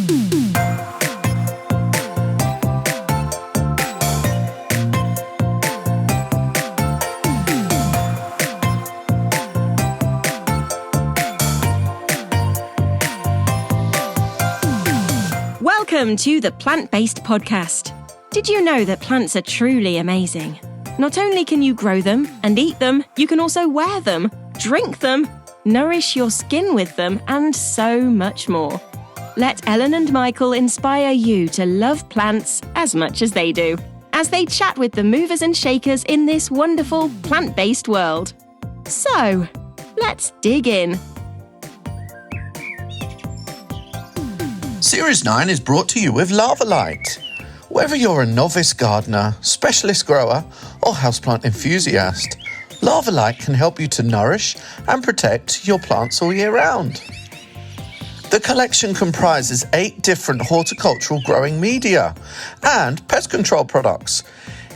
Welcome to the Plant-Based Podcast. Did you know that plants are truly amazing? Not only can you grow them and eat them, you can also wear them, drink them, nourish your skin with them, and so much more. Let Ellen and Michael inspire you to love plants as much as they do, as they chat with the movers and shakers in this wonderful plant-based world. So, let's dig in. Series 9 is brought to you with Lavalight. Whether you're a novice gardener, specialist grower, or houseplant enthusiast, Lavalight can help you to nourish and protect your plants all year round. The collection comprises 8 different horticultural growing media and pest control products,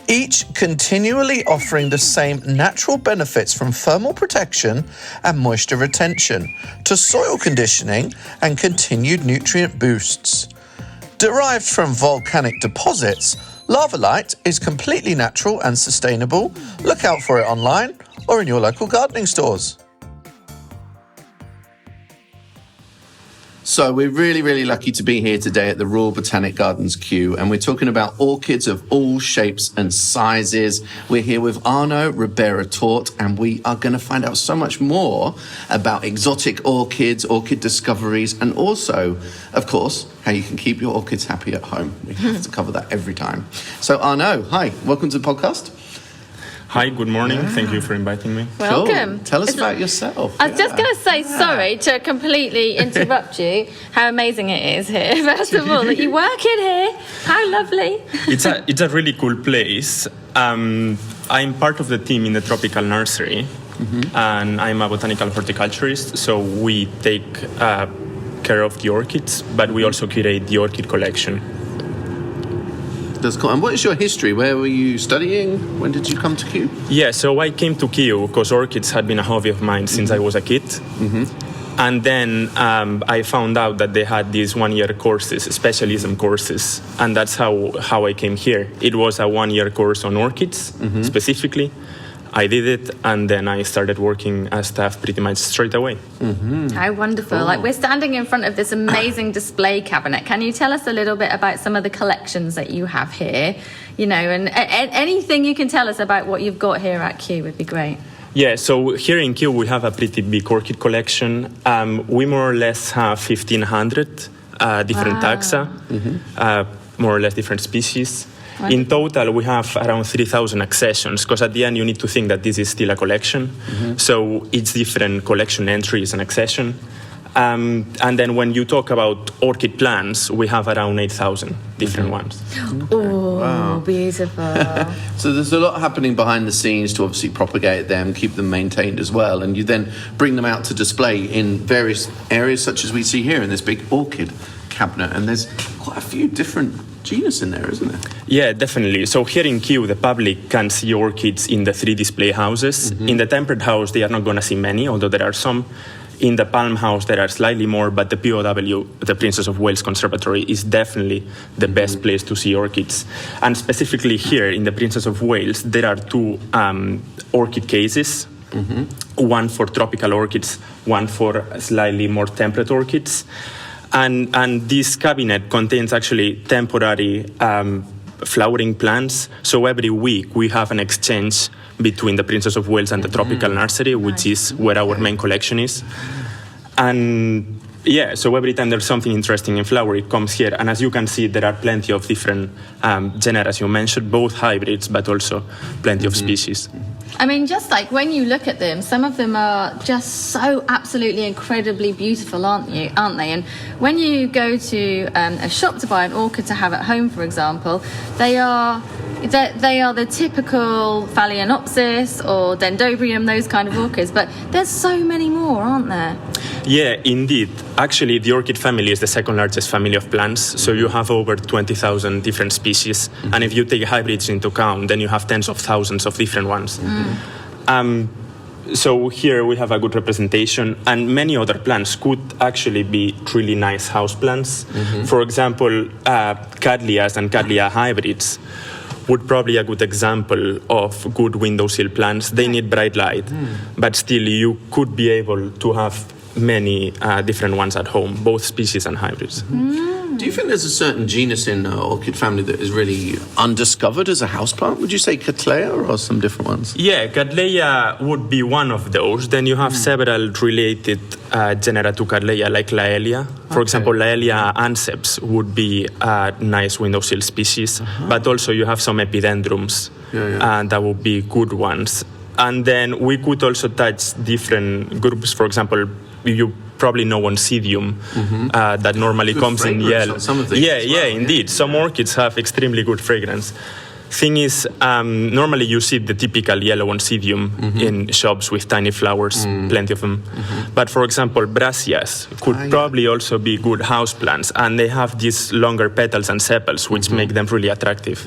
each continually offering the same natural benefits from thermal protection and moisture retention to soil conditioning and continued nutrient boosts. Derived from volcanic deposits, Lavalight is completely natural and sustainable. Look out for it online or in your local gardening stores. So we're really lucky to be here today at the Royal Botanic Gardens Kew, and we're talking about orchids of all shapes and sizes. We're here with Arno Ribera-Tort, and we are going to find out so much more about exotic orchids, orchid discoveries, and also, of course, how you can keep your orchids happy at home. We have to cover that every time. So Arno, hi, welcome to the podcast. Hi, good morning. Thank you for inviting me. Welcome. Cool. Tell us about yourself. I was just going to say, sorry to completely interrupt you, how amazing it is here. First of all, that you work in here. How lovely. It's a really cool place. I'm part of the team in the tropical nursery, and I'm a botanical horticulturist, so we take care of the orchids, but we also curate the Orchid Collection. That's cool. And what is your history? Where were you studying? When did you come to Kew? Yeah, so I came to Kew because orchids had been a hobby of mine since I was a kid. And then I found out that they had these one-year courses, specialism courses, and that's how I came here. It was a one-year course on orchids, specifically. I did it, and then I started working as staff pretty much straight away. How wonderful. Cool. Like, we're standing in front of this amazing display cabinet. Can you tell us a little bit about some of the collections that you have here? You know, and anything you can tell us about what you've got here at Kew would be great. Yeah, so here in Kew we have a pretty big orchid collection. We more or less have 1,500 different taxa, more or less different species. Wonderful. In total, we have around 3,000 accessions, because at the end you need to think that this is still a collection. So it's different collection entries and accession. And then when you talk about orchid plants, we have around 8,000 different ones. Oh, Wow. beautiful. So there's a lot happening behind the scenes to obviously propagate them, keep them maintained as well, and you then bring them out to display in various areas, such as we see here in this big orchid cabinet. And there's quite a few different genus in there, isn't there? Yeah, definitely. So here in Kew, the public can see orchids in the 3 display houses. In the temperate house, they are not going to see many, although there are some. In the Palm House, there are slightly more, but the POW, the Princess of Wales Conservatory, is definitely the best place to see orchids. And specifically here in the Princess of Wales, there are 2 orchid cases, one for tropical orchids, one for slightly more temperate orchids. And this cabinet contains actually temporary flowering plants. So every week we have an exchange between the Princess of Wales and the Tropical Nursery, which is where our main collection is. And yeah, so every time there's something interesting in flower, it comes here. And as you can see, there are plenty of different genera, as you mentioned, both hybrids, but also plenty of species. I mean, just like when you look at them, some of them are just so absolutely incredibly beautiful, aren't they? And when you go to a shop to buy an orchid to have at home, for example, they are the typical Phalaenopsis or Dendrobium, those kind of orchids, but there's so many more, aren't there? Yeah, indeed. Actually, the orchid family is the second largest family of plants, so you have over 20,000 different species. And if you take hybrids into account, then you have tens of thousands of different ones. So here we have a good representation, and many other plants could actually be really nice house plants. For example, Cattleya's and Cattleya hybrids would probably a good example of good windowsill plants. They need bright light, but still you could be able to have many different ones at home, both species and hybrids. Do you think there's a certain genus in orchid family that is really undiscovered as a houseplant? Would you say Cattleya or some different ones? Yeah, Cattleya would be one of those. Then you have several related genera to Cattleya, like Laelia. For example, Laelia anceps would be a nice windowsill species, but also you have some epidendrums, and that would be good ones. And then we could also touch different groups. For example, you probably know Oncidium that normally comes in yellow. Indeed. Some orchids have extremely good fragrance. Thing is, normally you see the typical yellow Oncidium in shops with tiny flowers, plenty of them. But for example, Brassias could probably also be good houseplants, and they have these longer petals and sepals, which make them really attractive.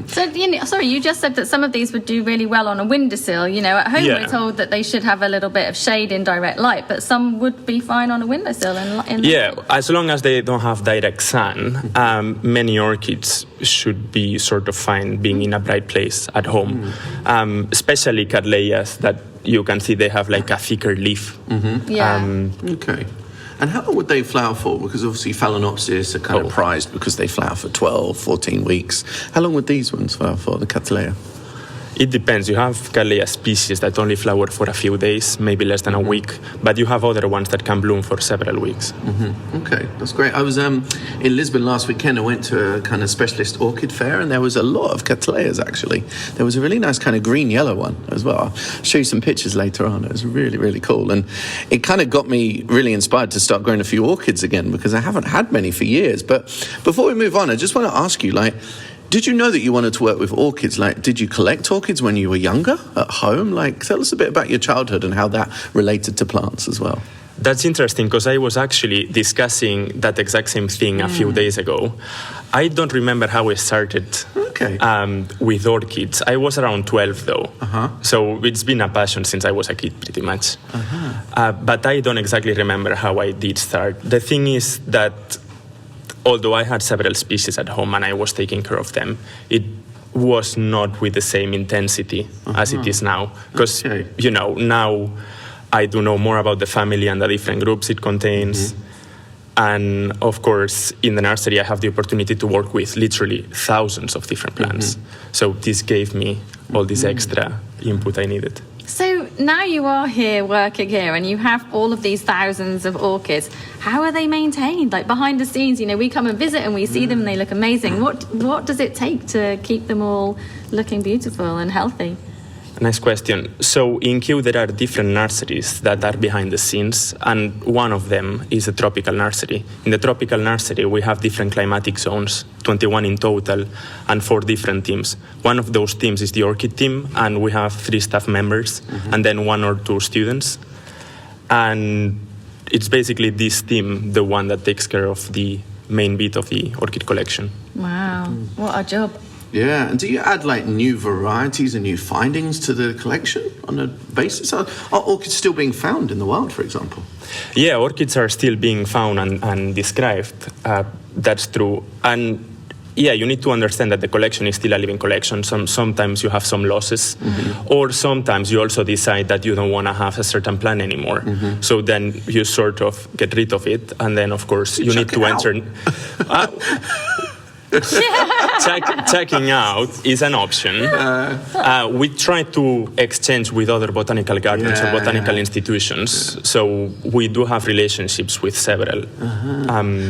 So, you just said that some of these would do really well on a windowsill. At home we're told that they should have a little bit of shade in direct light, but some would be fine on a windowsill. As long as they don't have direct sun, many orchids should be sort of fine being in a bright place at home, especially Cattleyas that you can see they have like a thicker leaf. Okay. And how long would they flower for? Because obviously Phalaenopsis are kind of prized because they flower for 12, 14 weeks. How long would these ones flower for, the Cattleya? It depends. You have Cattleya species that only flower for a few days, maybe less than a week, but you have other ones that can bloom for several weeks. Okay, that's great. I was in Lisbon last weekend. I went to a kind of specialist orchid fair, and there was a lot of Cattleyas, actually. There was a really nice kind of green-yellow one as well. I'll show you some pictures later on. It was really, really cool. And it kind of got me really inspired to start growing a few orchids again, because I haven't had many for years. But before we move on, I just want to ask you, did you know that you wanted to work with orchids? Did you collect orchids when you were younger at home? Tell us a bit about your childhood and how that related to plants as well. That's interesting, because I was actually discussing that exact same thing a few days ago. I don't remember how I started with orchids. I was around 12, though. So it's been a passion since I was a kid, pretty much. But I don't exactly remember how I did start. The thing is that although I had several species at home and I was taking care of them, it was not with the same intensity as it is now. Because, now I do know more about the family and the different groups it contains. And, of course, in the nursery, I have the opportunity to work with literally thousands of different plants. So this gave me all this extra input I needed. So now you are here working here and you have all of these thousands of orchids. How are they maintained? Behind the scenes, we come and visit and we see them and they look amazing. What does it take to keep them all looking beautiful and healthy? Nice question. So in Kew there are different nurseries that are behind the scenes, and one of them is a tropical nursery. In the tropical nursery we have different climatic zones, 21 in total, and 4 different teams. One of those teams is the orchid team, and we have 3 staff members and then 1 or 2 students. And it's basically this team, the one that takes care of the main bit of the orchid collection. Wow, what a job. Yeah, and do you add new varieties and new findings to the collection on a basis? Are orchids still being found in the wild, for example? Yeah, orchids are still being found and described. That's true. And yeah, you need to understand that the collection is still a living collection. Sometimes you have some losses, or sometimes you also decide that you don't want to have a certain plant anymore. So then you sort of get rid of it, and then of course you need to enter. Checking out is an option. We try to exchange with other botanical gardens or botanical institutions, so we do have relationships with several.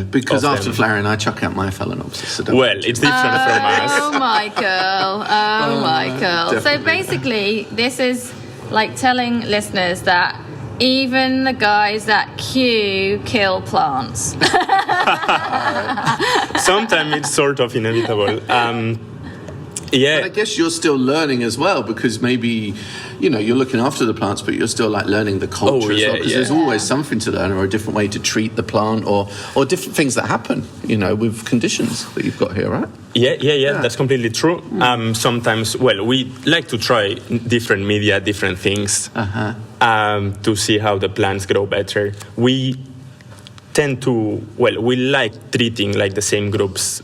Because after flowering, I chuck out my Phalaenopsis. So it's different from us. Oh, Michael. Oh, Michael. So basically, this is like telling listeners that even the guys at Kew kill plants. Sometimes it's sort of inevitable. Yeah. But I guess you're still learning as well, because maybe, you're looking after the plants, but you're still like learning the culture as well, because there's always something to learn, or a different way to treat the plant, or different things that happen, with conditions that you've got here, right? Yeah, that's completely true. Sometimes, we like to try different media, different things, to see how the plants grow better. We tend to, we like treating like the same groups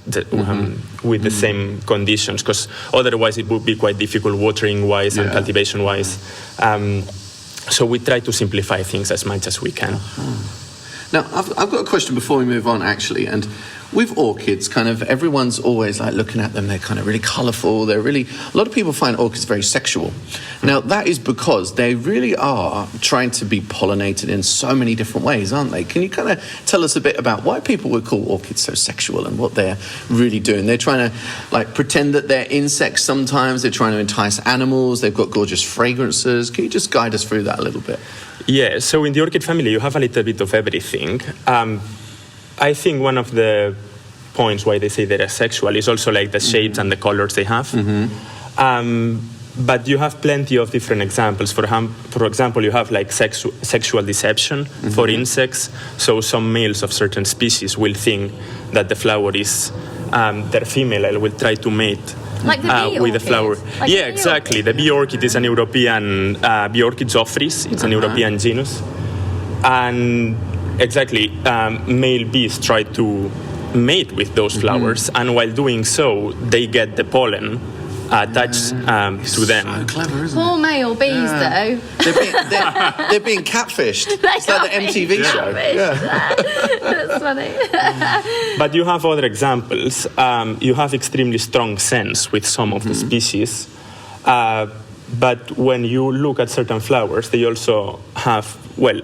with the same conditions, because otherwise it would be quite difficult watering-wise and cultivation-wise. So we try to simplify things as much as we can. Now, I've got a question before we move on, actually, and with orchids, kind of everyone's always like looking at them. They're kind of really colourful. A lot of people find orchids very sexual. Now, that is because they really are trying to be pollinated in so many different ways, aren't they? Can you kind of tell us a bit about why people would call orchids so sexual and what they're really doing? They're trying to like pretend that they're insects sometimes. They're trying to entice animals. They've got gorgeous fragrances. Can you just guide us through that a little bit? Yeah, so in the orchid family, you have a little bit of everything. I think one of the points why they say they're asexual is also like the shapes and the colors they have. But you have plenty of different examples. For example, you have like sexual deception for insects. So some males of certain species will think that the flower is their female and will try to mate. Like the bee with orchid. the flower. Like yeah, exactly. The bee orchid is an European, bee orchid zophris. It's an European genus. And exactly, male bees try to mate with those flowers, and while doing so, they get the pollen attached to them. So clever, isn't Poor it? male bees, though. They're being catfished. It's like the MTV show. That's funny. But you have other examples. You have extremely strong scents with some of the species. But when you look at certain flowers, they also have,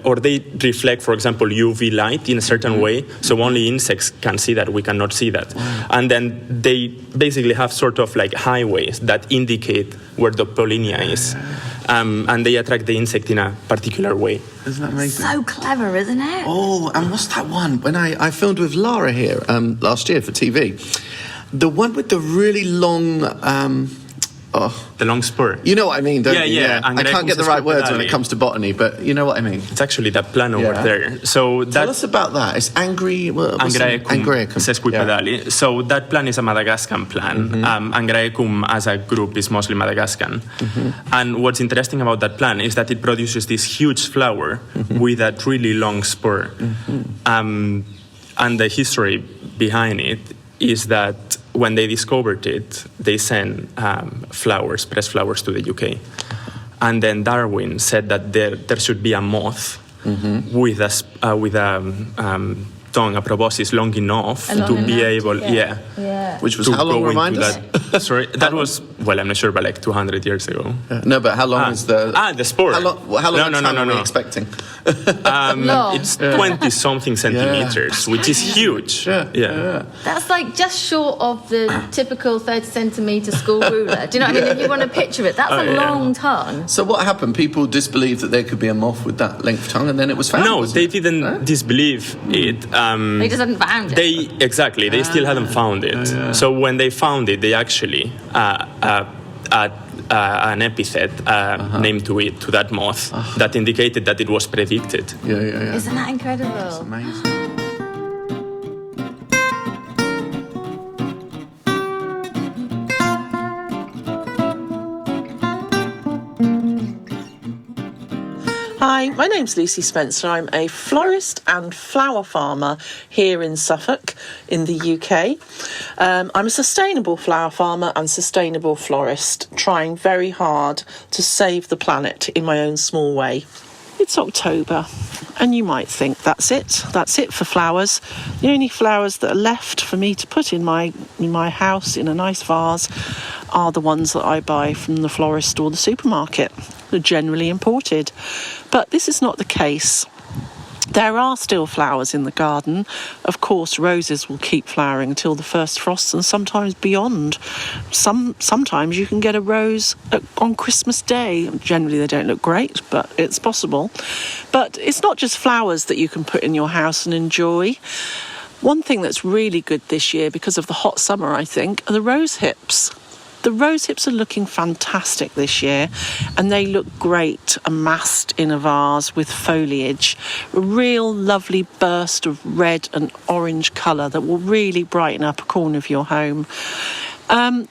or they reflect, for example, UV light in a certain way. So only insects can see that, we cannot see that. And then they basically have sort of like highways that indicate where the pollinia is. And they attract the insect in a particular way. Isn't that amazing? So clever, isn't it? Oh, and what's that one? When I filmed with Lara here last year for TV, the one with the really long... The long spur. You know what I mean, don't you? Yeah. I can't get the right words when it comes to botany, but you know what I mean. It's actually that plant over there. So tell us about that. It's Angryecum sesquipedale. So that plant is a Madagascan plant. Angryecum as a group is mostly Madagascan. And what's interesting about that plant is that it produces this huge flower with that really long spur. And the history behind it is that when they discovered it, they sent pressed flowers to the UK. And then Darwin said that there should be a moth with a tongue, a proboscis long enough to be able, which was how long, remind us? Sorry, that was, I'm not sure, but like 200 years ago. No, but how long is the... the spore. How long are we expecting? It's 20-something centimeters, which is huge. Yeah. That's like just short of the typical 30-centimetre school ruler. Do you know what I mean? If you want to picture it, that's a long tongue. So what happened? People disbelieved that there could be a moth with that length tongue, and then it was found? No, they didn't disbelieve it. They just hadn't found it. They still hadn't found it. So when they found it, they actually an epithet named to that moth that indicated that it was predicted. Yeah. Isn't that incredible? That's amazing. Hi, my name's Lucy Spencer. I'm a florist and flower farmer here in Suffolk in the UK. I'm a sustainable flower farmer and sustainable florist, trying very hard to save the planet in my own small way. It's October, and you might think that's it for flowers. The only flowers that are left for me to put in my house in a nice vase are the ones that I buy from the florist or the supermarket. They're generally imported. But this is not the case. There are still flowers in the garden. Of course, roses will keep flowering until the first frosts and sometimes beyond. Sometimes you can get a rose on Christmas Day. Generally, they don't look great, but it's possible. But it's not just flowers that you can put in your house and enjoy. One thing that's really good this year, because of the hot summer, I think, are the rose hips. The rose hips are looking fantastic this year, and they look great amassed in a vase with foliage. A real lovely burst of red and orange colour that will really brighten up a corner of your home.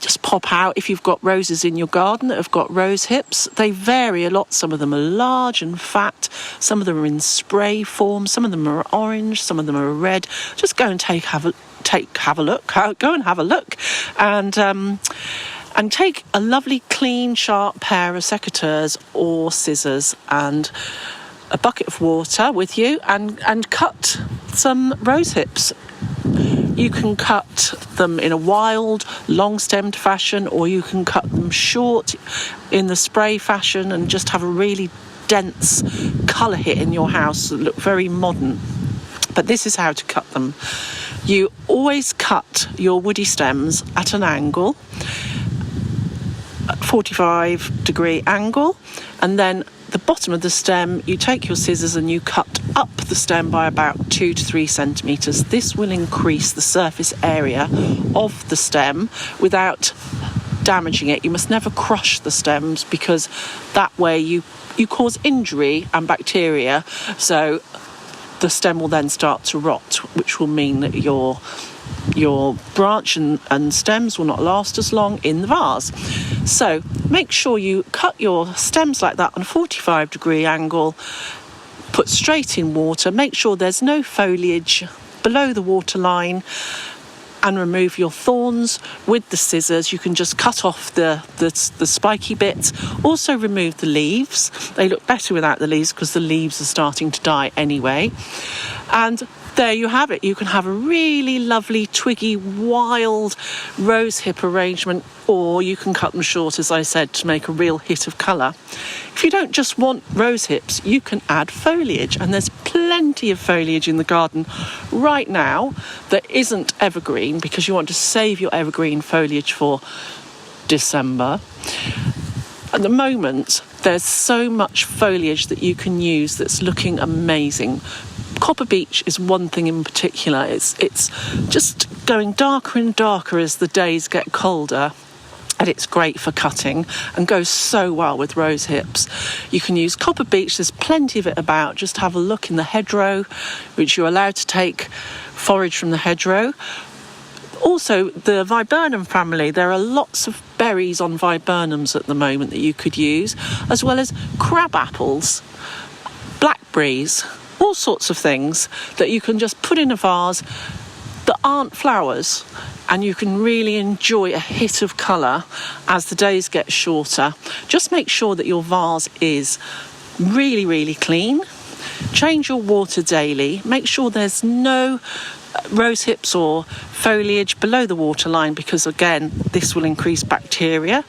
Just pop out if you've got roses in your garden that have got rose hips. They vary a lot. Some of them are large and fat. Some of them are in spray form. Some of them are orange. Some of them are red. Just go and have a look. Go and have a look, and take a lovely, clean, sharp pair of secateurs or scissors and a bucket of water with you, and cut some rose hips. You can cut them in a wild, long-stemmed fashion, or you can cut them short in the spray fashion and just have a really dense colour hit in your house that look very modern. But this is how to cut them. You always cut your woody stems at an angle, 45-degree angle, and then the bottom of the stem, you take your scissors and you cut up the stem by about 2 to 3 centimetres. This will increase the surface area of the stem without damaging it. You must never crush the stems, because that way you cause injury and bacteria, so the stem will then start to rot, which will mean that your branch and stems will not last as long in the vase. So make sure you cut your stems like that on a 45-degree angle, put straight in water, make sure there's no foliage below the waterline, and remove your thorns with the scissors. You can just cut off the spiky bits. Also remove the leaves. They look better without the leaves because the leaves are starting to die anyway. And there you have it. You can have a really lovely, twiggy, wild rose hip arrangement, or you can cut them short, as I said, to make a real hit of colour. If you don't just want rose hips, you can add foliage, and there's plenty of foliage in the garden right now that isn't evergreen, because you want to save your evergreen foliage for December. At the moment, there's so much foliage that you can use that's looking amazing. Copper beech is one thing in particular. It's just going darker and darker as the days get colder, and it's great for cutting and goes so well with rose hips. You can use copper beech. There's plenty of it about. Just have a look in the hedgerow, which you're allowed to take forage from the hedgerow. Also, the viburnum family, there are lots of berries on viburnums at the moment that you could use, as well as crab apples, blackberries, all sorts of things that you can just put in a vase that aren't flowers, and you can really enjoy a hit of colour as the days get shorter. Just make sure that your vase is really, really clean. Change your water daily. Make sure there's no rose hips or foliage below the waterline, because again, this will increase bacteria.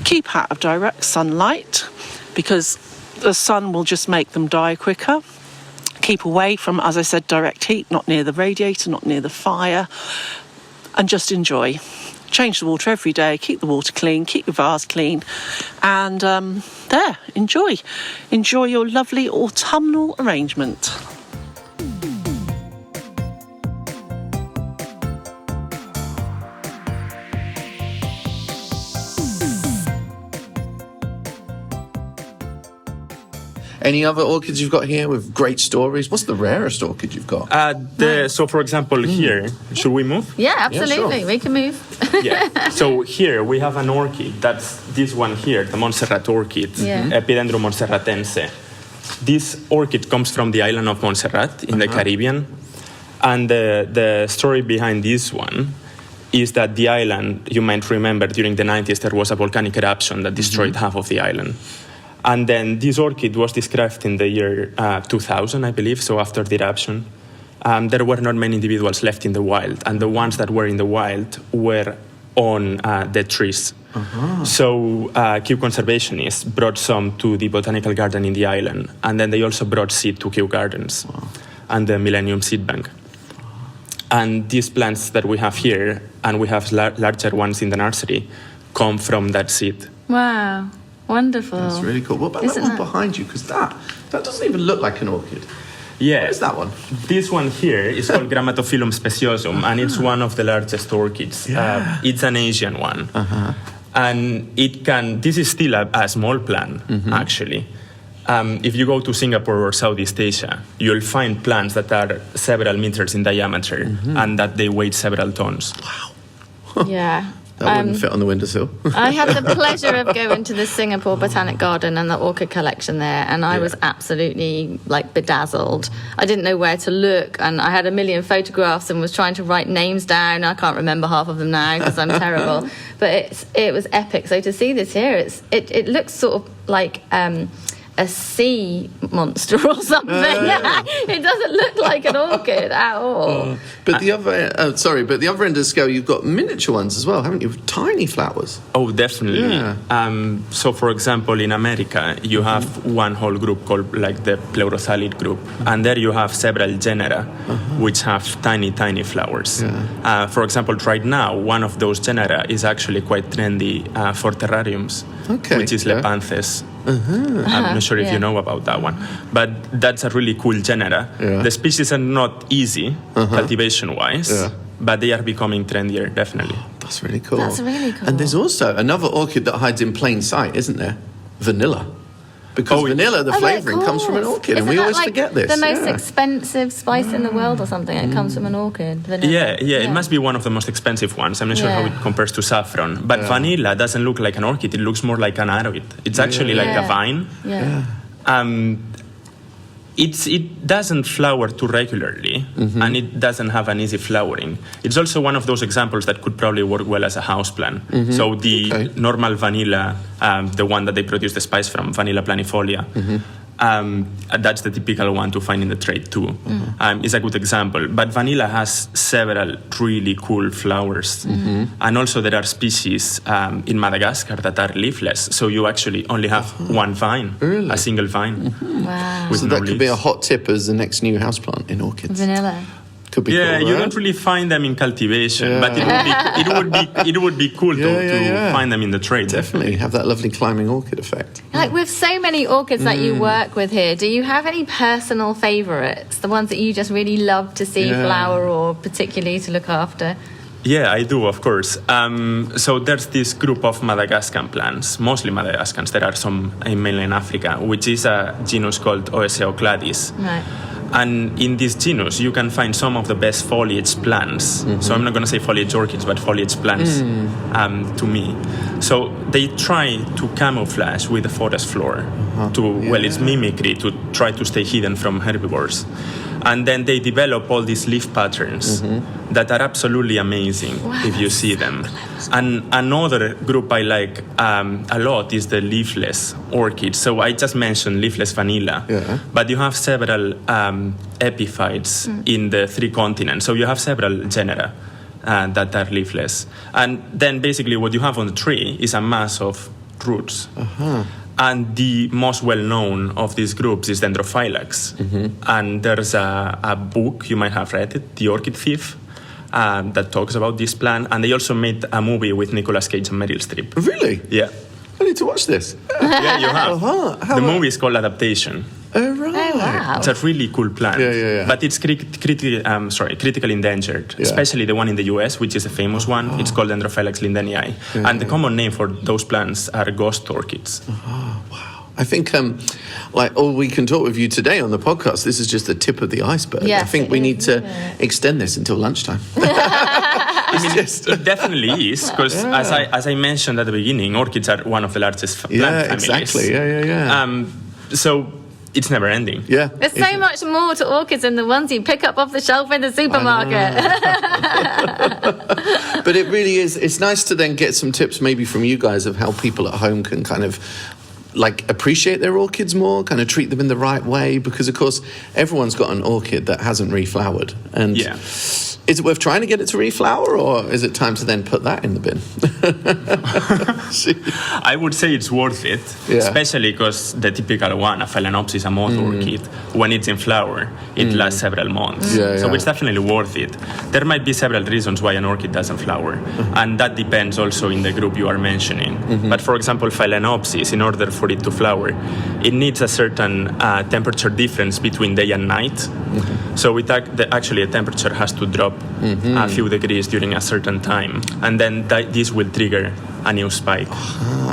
Keep out of direct sunlight, because the sun will just make them die quicker. Keep away from, as I said, direct heat, not near the radiator, not near the fire, and just enjoy. Change the water every day, keep the water clean, keep your vase clean, and enjoy your lovely autumnal arrangement. Any other orchids you've got here with great stories? What's the rarest orchid you've got? So, for example, here, should we move? Yeah, absolutely. Yeah, sure. We can move. Yeah. So here we have an orchid. That's this one here, the Montserrat orchid, Epidendrum montserratense. This orchid comes from the island of Montserrat in the Caribbean. And the story behind this one is that the island, you might remember, during the 90s, there was a volcanic eruption that destroyed half of the island. And then this orchid was described in the year 2000, I believe, so after the eruption. There were not many individuals left in the wild, and the ones that were in the wild were on dead trees. So Kew conservationists brought some to the botanical garden in the island, and then they also brought seed to Kew Gardens and the Millennium Seed Bank. And these plants that we have here, and we have larger ones in the nursery, come from that seed. Wow. Wonderful. That's really cool. What about that one behind you? Because that doesn't even look like an orchid. Yeah. What is that one? This one here is called Grammatophyllum speciosum, and it's one of the largest orchids. It's an Asian one. And this is still a small plant, actually. If you go to Singapore or Southeast Asia, you'll find plants that are several meters in diameter and that they weigh several tons. Wow. Yeah. That wouldn't fit on the windowsill. I had the pleasure of going to the Singapore Botanic Garden and the Orchid Collection there, and I was absolutely bedazzled. I didn't know where to look, and I had a million photographs and was trying to write names down. I can't remember half of them now because I'm terrible. But it was epic. So to see this here, it looks sort of like a sea monster or something. It doesn't look like an orchid at all. But the other end of the scale, you've got miniature ones as well, haven't you? Tiny flowers. Oh, definitely. Yeah. So, for example, in America, you have one whole group called the Pleurothalid group, and there you have several genera which have tiny, tiny flowers. Yeah. For example, right now, one of those genera is actually quite trendy for terrariums, which is Lepanthes. I'm not sure if you know about that one, but that's a really cool genera. Yeah. The species are not easy cultivation-wise, but they are becoming trendier, definitely. That's really cool. That's really cool. And there's also another orchid that hides in plain sight, isn't there? Vanilla. Because vanilla, the flavouring, comes from an orchid, and we always forget this. The most expensive spice in the world or something, it comes from an orchid. Vanilla. Yeah, it must be one of the most expensive ones. I'm not sure how it compares to saffron. But vanilla doesn't look like an orchid, it looks more like an aroid. It's actually like a vine. It doesn't flower too regularly, and it doesn't have an easy flowering. It's also one of those examples that could probably work well as a houseplant. So the normal vanilla, the one that they produce the spice from, Vanilla planifolia, that's the typical one to find in the trade too. It's a good example. But vanilla has several really cool flowers. And also there are species in Madagascar that are leafless. So you actually only have one vine, a single vine. Wow. So that could be a hot tip as the next new houseplant in orchids. Vanilla. Could be cool, you right? don't really find them in cultivation, but it would be cool to find them in the trade. Definitely have that lovely climbing orchid effect. With so many orchids that you work with here, do you have any personal favourites? The ones that you just really love to see flower or particularly to look after? Yeah, I do, of course. So there's this group of Madagascan plants, mostly Madagascans. There are some in mainland Africa, which is a genus called Oeseocladis. Right. And in this genus, you can find some of the best foliage plants. So I'm not going to say foliage orchids, but foliage plants to me. So they try to camouflage with the forest floor it's mimicry to try to stay hidden from herbivores. And then they develop all these leaf patterns that are absolutely amazing if you see them. And another group I like a lot is the leafless orchids. So I just mentioned leafless vanilla, but you have several epiphytes in the 3 continents. So you have several genera that are leafless. And then basically what you have on the tree is a mass of roots. And the most well-known of these groups is Dendrophylax. And there's a book, you might have read it, The Orchid Thief, that talks about this plant. And they also made a movie with Nicolas Cage and Meryl Streep. Really? Yeah. I need to watch this. Yeah, you have. The movie is called Adaptation. Oh, right. Oh, wow. It's a really cool plant. But it's critically endangered, especially the one in the US, which is a famous one. It's called Dendrophylax lindenii. And the common name for those plants are ghost orchids. Oh, wow. I think, all we can talk with you today on the podcast, this is just the tip of the iceberg. Yes, I think we need to extend this until lunchtime. It definitely is, because as I mentioned at the beginning, orchids are one of the largest plant families. Exactly. So it's never ending. Yeah. There's so much more to orchids than the ones you pick up off the shelf in the supermarket. But it really is, it's nice to then get some tips maybe from you guys of how people at home can kind of appreciate their orchids more, kind of treat them in the right way, because of course everyone's got an orchid that hasn't reflowered. And is it worth trying to get it to reflower, or is it time to then put that in the bin? I would say it's worth it, especially because the typical one, a Phalaenopsis, a moth orchid, when it's in flower, it lasts several months. So it's definitely worth it. There might be several reasons why an orchid doesn't flower, and that depends also in the group you are mentioning. But for example, Phalaenopsis, in order for it to flower, it needs a certain temperature difference between day and night. So actually a temperature has to drop a few degrees during a certain time, and then this will trigger a new spike.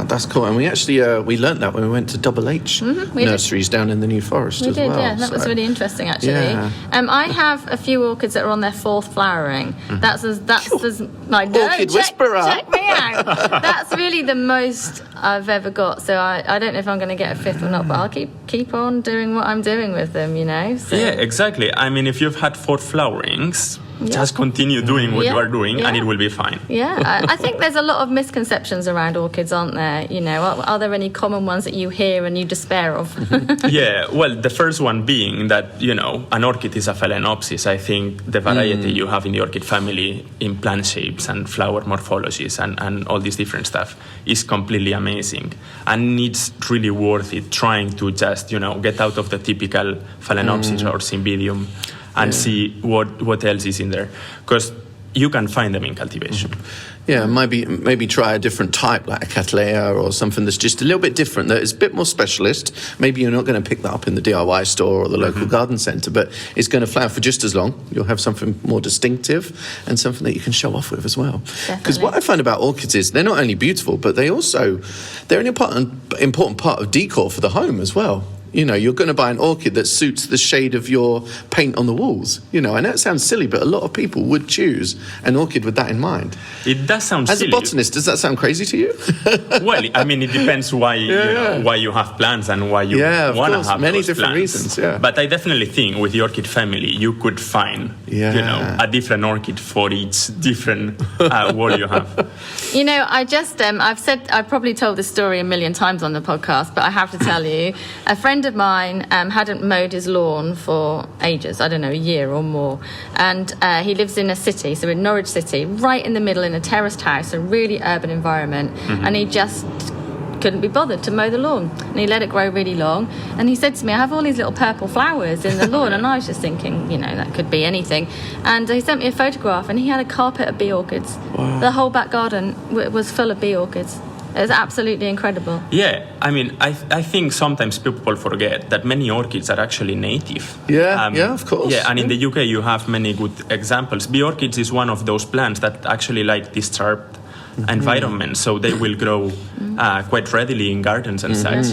That's cool. And we actually we learnt that when we went to Double H nurseries down in the New Forest as well. Yeah, that was really interesting actually. Yeah. I have a few orchids that are on their 4th flowering. That's my Orchid Whisperer. Check me out. That's really the most I've ever got. So I don't know if I'm going to get a 5th or not, but I'll keep on doing what I'm doing with them, you know. So. Yeah, exactly. I mean, if you've had 4 flowerings, just continue doing what you are doing and it will be fine. Yeah, I think there's a lot of misconceptions around orchids, aren't there? You know, are there any common ones that you hear and you despair of? Yeah, well, the first one being that, you know, an orchid is a phalaenopsis. I think the variety you have in the orchid family in plant shapes and flower morphologies and all this different stuff is completely amazing. And it's really worth it trying to just, you know, get out of the typical phalaenopsis or cymbidium and see what else is in there. Because you can find them in cultivation. Yeah, maybe try a different type, like a Cattleya or something that's just a little bit different, that is a bit more specialist. Maybe you're not going to pick that up in the DIY store or the local garden centre, but it's going to flower for just as long. You'll have something more distinctive and something that you can show off with as well. Because what I find about orchids is they're not only beautiful, but they're an important part of decor for the home as well. You know, you're going to buy an orchid that suits the shade of your paint on the walls. You know, I know it sounds silly, but a lot of people would choose an orchid with that in mind. It does sound silly. As a botanist, does that sound crazy to you? Well, I mean, it depends why you have plants and why you want to have many those different plants. reasons. Yeah, but I definitely think with the orchid family, you could find you know, a different orchid for each different wall you have. You know, I just I've probably told this story a million times on the podcast, but I have to tell you, a friend of mine hadn't mowed his lawn for ages, I don't know, a year or more, and he lives in a city, so in Norwich City, right in the middle in a terraced house, a really urban environment, and he just couldn't be bothered to mow the lawn, and he let it grow really long. And he said to me, I have all these little purple flowers in the lawn, and I was just thinking, you know, that could be anything. And he sent me a photograph, and he had a carpet of bee orchids. The whole back garden was full of bee orchids. It was absolutely incredible. Yeah, I mean, I think sometimes people forget that many orchids are actually native. Yeah, of course. Yeah, and in the UK you have many good examples. Bee orchids is one of those plants that actually like disturbed environment, so they will grow quite readily in gardens and such.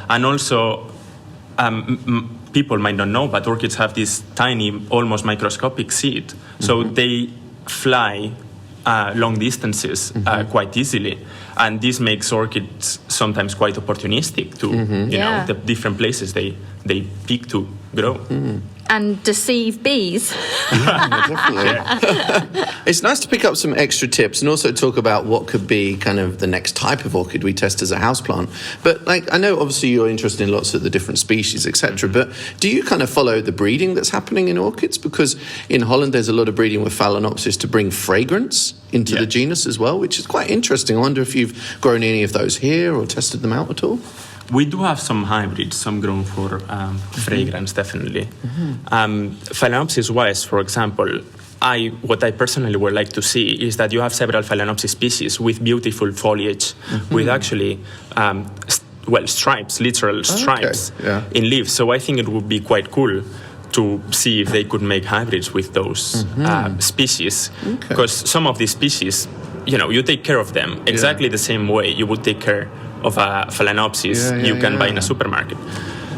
And also, people might not know, but orchids have this tiny, almost microscopic seed, so they fly long distances quite easily, and this makes orchids sometimes quite opportunistic to you know, the different places they pick to grow. And deceive bees. Definitely. It's nice to pick up some extra tips and also talk about what could be kind of the next type of orchid we test as a houseplant. But like, I know obviously you're interested in lots of the different species, etc. But do you kind of follow the breeding that's happening in orchids? Because in Holland there's a lot of breeding with Phalaenopsis to bring fragrance into the genus as well, which is quite interesting. I wonder if you've grown any of those here or tested them out at all? We do have some hybrids, some grown for fragrance, definitely. Phalaenopsis-wise, for example, what I personally would like to see is that you have several Phalaenopsis species with beautiful foliage, with actually, stripes, literal stripes in leaves. So I think it would be quite cool to see if they could make hybrids with those species. Because some of these species, you know, you take care of them exactly the same way you would take care of a Phalaenopsis you can buy in a supermarket.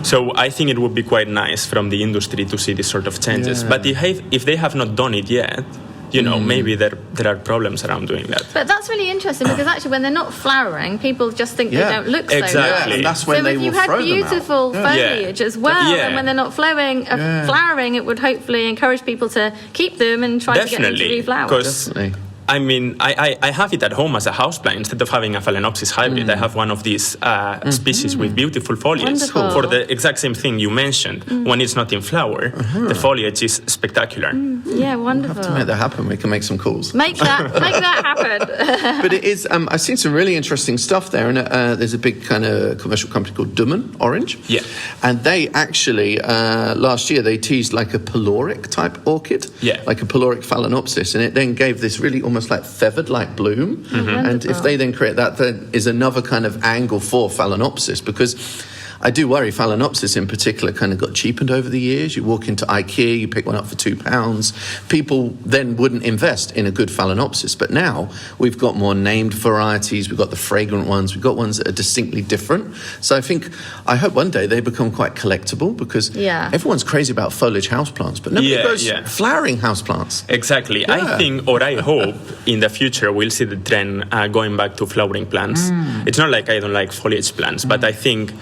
So I think it would be quite nice from the industry to see this sort of changes. But if they have not done it yet, you know, maybe there are problems around doing that. But that's really interesting because actually when they're not flowering, people just think they don't look so exactly. And that's when they will throw them out. So if you had beautiful foliage as well, and when they're not flowering, it would hopefully encourage people to keep them and try to get them to reflower. Definitely. I mean, I have it at home as a houseplant. Instead of having a Phalaenopsis hybrid, I have one of these species with beautiful foliage. Wonderful. For the exact same thing you mentioned. When it's not in flower, the foliage is spectacular. Yeah, wonderful. We'll have to make that happen. We can make some calls. Make that happen. But it is, I've seen some really interesting stuff there. And there's a big kind of commercial company called Dummen Orange. Yeah. And they actually, last year, they teased like a pyloric type orchid. Yeah. Like a pyloric Phalaenopsis. And it then gave this really almost like feathered like bloom. And if they then create that, there is another kind of angle for Phalaenopsis, because I do worry Phalaenopsis in particular kind of got cheapened over the years. You walk into IKEA, you pick one up for £2. People then wouldn't invest in a good Phalaenopsis. But now we've got more named varieties. We've got the fragrant ones. We've got ones that are distinctly different. So I hope one day they become quite collectible, because everyone's crazy about foliage houseplants, but nobody goes flowering houseplants. Exactly. I think, or I hope, in the future we'll see the trend going back to flowering plants. It's not like I don't like foliage plants, but I think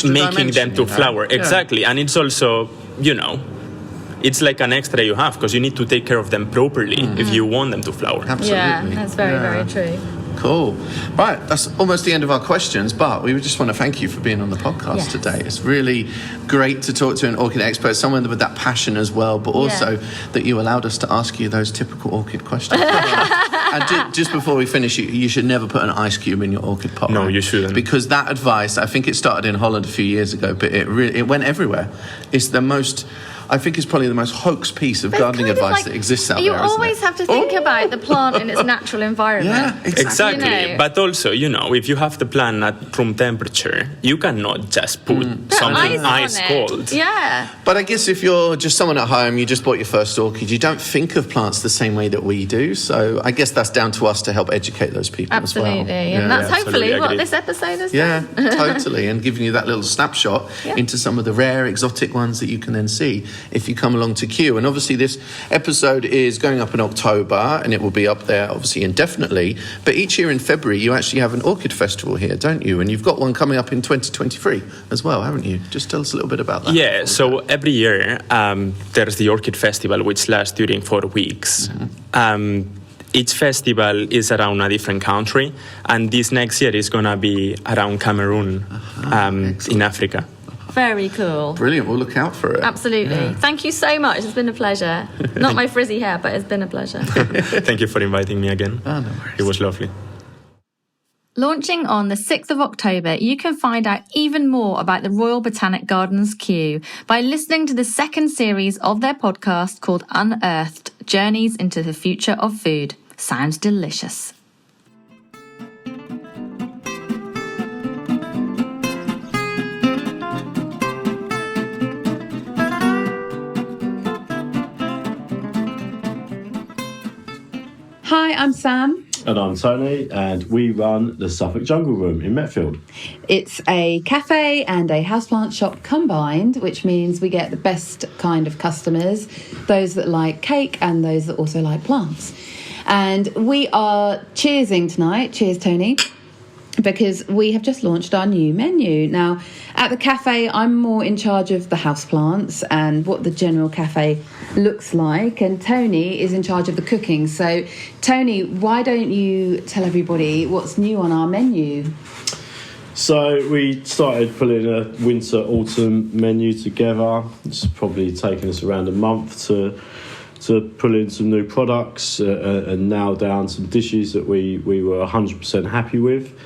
making them to flower. Exactly. And it's also, it's like an extra you have, because you need to take care of them properly if you want them to flower. Absolutely. Yeah, that's very, very true. Cool. Right, that's almost the end of our questions, but we just want to thank you for being on the podcast today. It's really great to talk to an orchid expert, someone with that passion as well, but also that you allowed us to ask you those typical orchid questions. And just before we finish, you should never put an ice cube in your orchid pot. No, you shouldn't. Because that advice, I think it started in Holland a few years ago, but it went everywhere. It's the most... I think it's probably the most hoax piece of gardening advice that exists out there. You always have to think about the plant in its natural environment. Yeah, exactly. But also, if you have the plant at room temperature, you cannot just put something ice cold. Yeah. But I guess if you're just someone at home, you just bought your first orchid, you don't think of plants the same way that we do. So I guess that's down to us to help educate those people as well. Absolutely. And that's hopefully what this episode is. Yeah, totally. And giving you that little snapshot into some of the rare exotic ones that you can then see if you come along to Kew. And obviously this episode is going up in October, and it will be up there obviously indefinitely, but each year in February you actually have an orchid festival here, don't you? And you've got one coming up in 2023 as well, haven't you? Just tell us a little bit about that. Yeah, so every year there's the Orchid Festival, which lasts during 4 weeks. Each festival is around a different country, and this next year is going to be around Cameroon in Africa. Very cool. Brilliant. We'll look out for it. Absolutely. Yeah. Thank you so much. It's been a pleasure. Not my frizzy hair, but it's been a pleasure. Thank you for inviting me again. Oh, no worries. It was lovely. Launching on the 6th of October, you can find out even more about the Royal Botanic Gardens Kew by listening to the second series of their podcast called Unearthed, Journeys into the Future of Food. Sounds delicious. Hi, I'm Sam. And I'm Tony, and we run the Suffolk Jungle Room in Metfield. It's a cafe and a houseplant shop combined, which means we get the best kind of customers, those that like cake and those that also like plants. And we are cheersing tonight. Cheers, Tony. Because we have just launched our new menu. Now, at the cafe, I'm more in charge of the houseplants and what the general cafe looks like, and Tony is in charge of the cooking. So, Tony, why don't you tell everybody what's new on our menu? So we started putting a winter-autumn menu together. It's probably taken us around a month to pull in some new products and nail down some dishes that we were 100% happy with.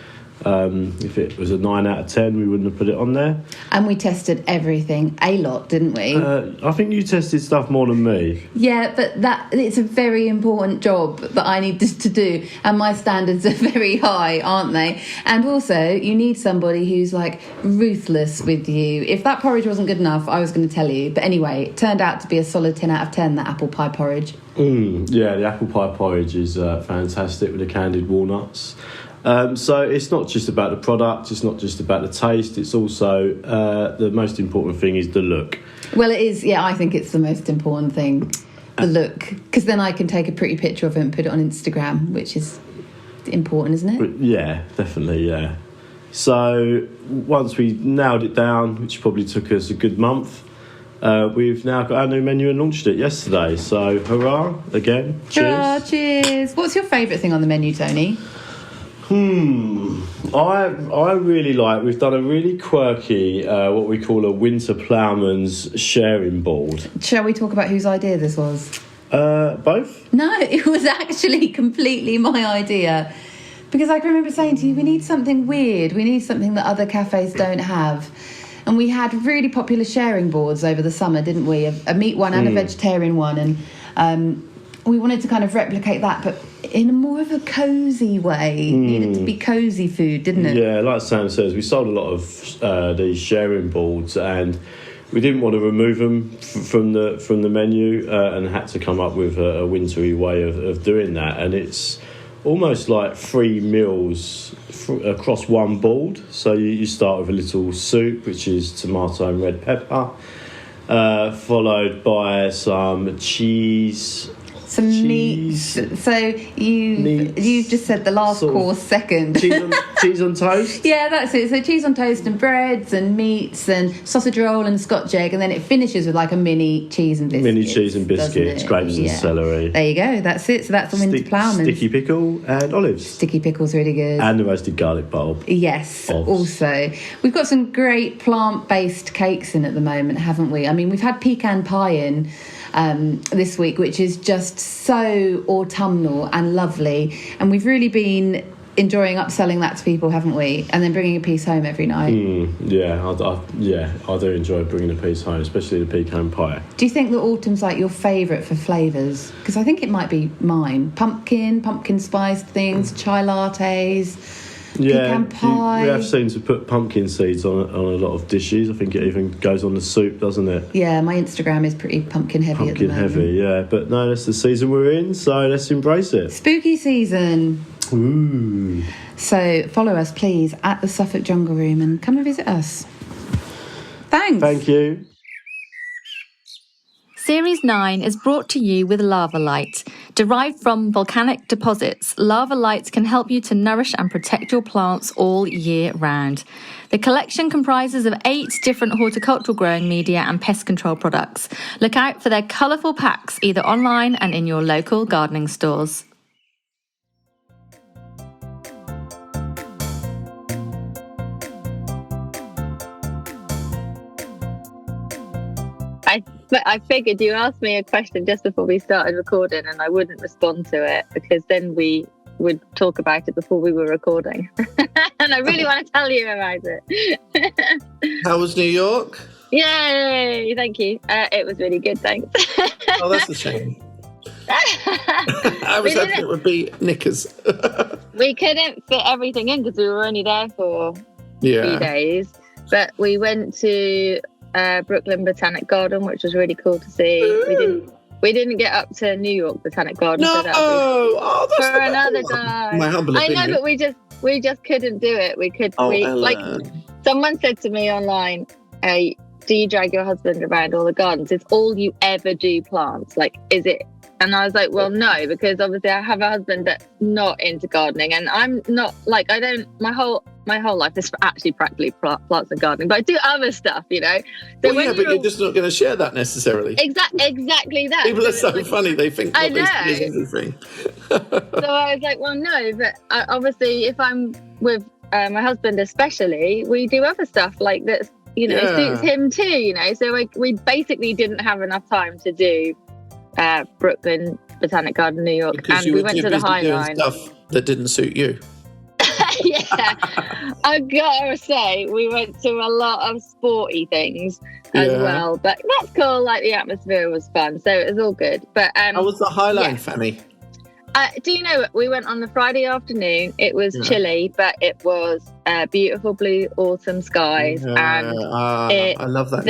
If it was a 9 out of 10, we wouldn't have put it on there. And we tested everything a lot, didn't we? I think you tested stuff more than me. Yeah, but it's a very important job that I need to do, and my standards are very high, aren't they? And also, you need somebody who's like ruthless with you. If that porridge wasn't good enough, I was going to tell you. But anyway, it turned out to be a solid 10 out of 10, that apple pie porridge. Yeah, the apple pie porridge is fantastic with the candied walnuts. So it's not just about the product, it's not just about the taste, it's also the most important thing is the look. Well, it is, yeah, I think it's the most important thing, the look, because then I can take a pretty picture of it and put it on Instagram, which is important, isn't it? Yeah, definitely, yeah. So once we nailed it down, which probably took us a good month, we've now got our new menu and launched it yesterday. So hurrah, again, cheers. Hurrah, cheers. What's your favourite thing on the menu, Tony? I really like, we've done a really quirky, what we call a winter ploughman's sharing board. Shall we talk about whose idea this was? Both? No, it was actually completely my idea. Because I can remember saying to you, we need something weird. We need something that other cafes don't have. And we had really popular sharing boards over the summer, didn't we? A meat one and a vegetarian one. And we wanted to kind of replicate that, but in a more of a cosy way. It needed to be cozy food, didn't it? Yeah, like Sam says, we sold a lot of these sharing boards, and we didn't want to remove them from the menu, and had to come up with a wintry way of doing that. And it's almost like 3 meals across one board. So you start with a little soup, which is tomato and red pepper, followed by some cheese. Some meats. So you've just said the last course second. Cheese on toast? Yeah, that's it. So cheese on toast and breads and meats and sausage roll and Scotch egg, and then it finishes with like a mini cheese and biscuits. Mini cheese and biscuits, grapes and celery. There you go. That's it. So that's the winter ploughman. Sticky pickle and olives. Sticky pickle's really good. And the roasted garlic bulb. Yes, also. We've got some great plant-based cakes in at the moment, haven't we? I mean, we've had pecan pie in this week, which is just so autumnal and lovely, and we've really been enjoying upselling that to people, haven't we? And then bringing a piece home every night. I do enjoy bringing a piece home, especially the pecan pie. Do you think that autumn's like your favourite for flavours? Because I think it might be mine. Pumpkin spiced things, chai lattes. Pecan pie. We have seen to put pumpkin seeds on a lot of dishes. I think it even goes on the soup, doesn't it? Yeah, my Instagram is pretty pumpkin heavy at the moment. Pumpkin heavy, yeah. But no, that's the season we're in, so let's embrace it. Spooky season. Ooh. So follow us, please, at the Suffolk Jungle Room and come and visit us. Thanks. Thank you. Series 9 is brought to you with Lavalight. Derived from volcanic deposits, Lavalight can help you to nourish and protect your plants all year round. The collection comprises of 8 different horticultural growing media and pest control products. Look out for their colourful packs either online and in your local gardening stores. I figured you asked me a question just before we started recording and I wouldn't respond to it because then we would talk about it before we were recording. And I really want to tell you about it. How was New York? Yay! Thank you. It was really good, thanks. Oh, that's a shame. I was hoping it would be knickers. We couldn't fit everything in because we were only there for 3 days. But we went to Brooklyn Botanic Garden, which was really cool to see. We didn't get up to New York Botanic Garden. No, so that's for another time. My humble opinion. I know, but we just couldn't do it. Someone said to me online, "Do you drag your husband around all the gardens? It's all you ever do plants. Like, is it?" And I was like, well, no, because obviously I have a husband that's not into gardening, and I'm not like my whole life is actually practically plants and gardening, but I do other stuff, you know. So but you're just not going to share that necessarily. Exactly that. People are so funny; they think I know. This is everything. So I was like, well, no, but obviously, if I'm with my husband, especially, we do other stuff like that, you know, suits him too, you know. So we basically didn't have enough time to do Brooklyn Botanic Garden, New York, because and we went to the High Line. Stuff that didn't suit you. Yeah, I gotta say, we went to a lot of sporty things as well, but that's cool. Like, the atmosphere was fun, so it was all good. But how was the High Line, Fanny? Do you know, we went on the Friday afternoon. It was chilly, but it was beautiful blue autumn skies, and I love that.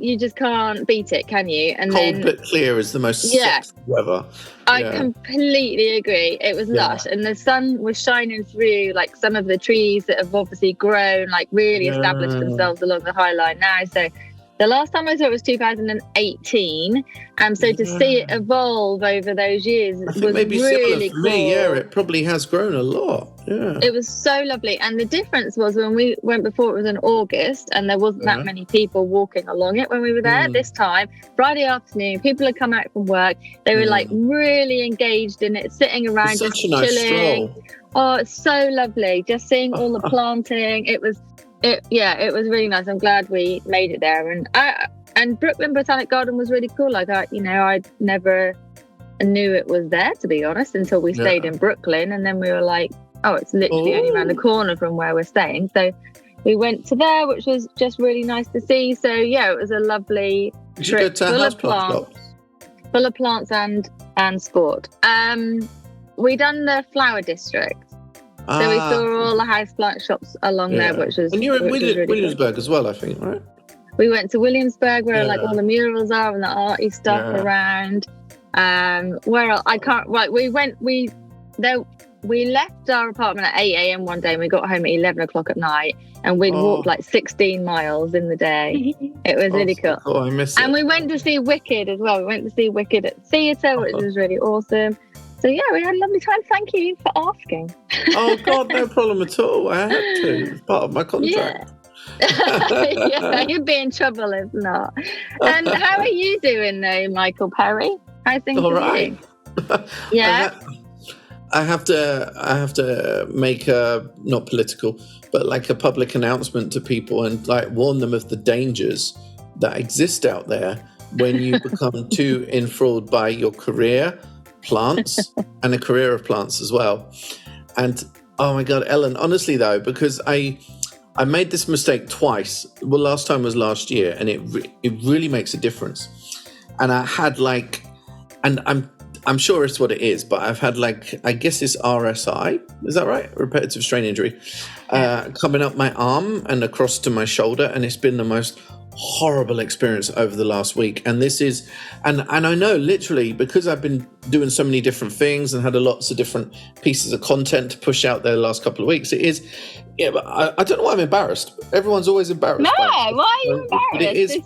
You just can't beat it, can you? And cold but clear is the most sexy weather. I completely agree. It was lush, and the sun was shining through like some of the trees that have obviously grown, like really established themselves along the High Line now. So the last time I saw it was 2018, and so to see it evolve over those years was maybe really similar for cool. me. Yeah, it probably has grown a lot. Yeah, it was so lovely, and the difference was when we went before, it was in August, and there wasn't that many people walking along it when we were there. This time, Friday afternoon, people had come out from work. They were like really engaged in it, sitting around, it's just such a nice chilling. stroll. Oh, it's so lovely, just seeing all the planting. It was really nice. I'm glad we made it there, and Brooklyn Botanic Garden was really cool. Like I never knew it was there, to be honest, until we stayed in Brooklyn, and then we were like, oh, it's literally only around the corner from where we're staying. So we went to there, which was just really nice to see. So yeah, it was a lovely trip. Did you go to Houseplant Shops? full of plants and sport. We done the flower district. So we saw all the houseplant shops along there, which was. And you're in really Williamsburg cool. as well, I think, right? We went to Williamsburg, where like all the murals are and the arty stuff around. Where else? I can't. Right, we left our apartment at 8 a.m. one day, and we got home at 11 o'clock at night, and we'd walked like 16 miles in the day. It was really cool. Oh, I miss it. And we went to see Wicked as well. We went to see Wicked at the theatre, which was really awesome. So yeah, we had a lovely time. Thank you for asking. Oh God, no problem at all. I had to. It's part of my contract. Yeah, you'd be in trouble if not. And how are you doing though, Michael Perry? How's things All with right. you? Yeah. I have to make a, not political, but like a public announcement to people and like warn them of the dangers that exist out there when you become too enthralled by your career, plants, and a career of plants as well. And oh my God, Ellen, honestly though, because I made this mistake twice. Well, last time was last year, and it really makes a difference. And I had like, and I'm sure it's what it is, but I've had like, I guess it's RSI, is that right? Repetitive strain injury, coming up my arm and across to my shoulder. And it's been the most horrible experience over the last week. And this is, and I know literally because I've been doing so many different things and had lots of different pieces of content to push out there the last couple of weeks, it is, yeah, but I don't know why I'm embarrassed. Everyone's always embarrassed. No, why are you embarrassed? But it is,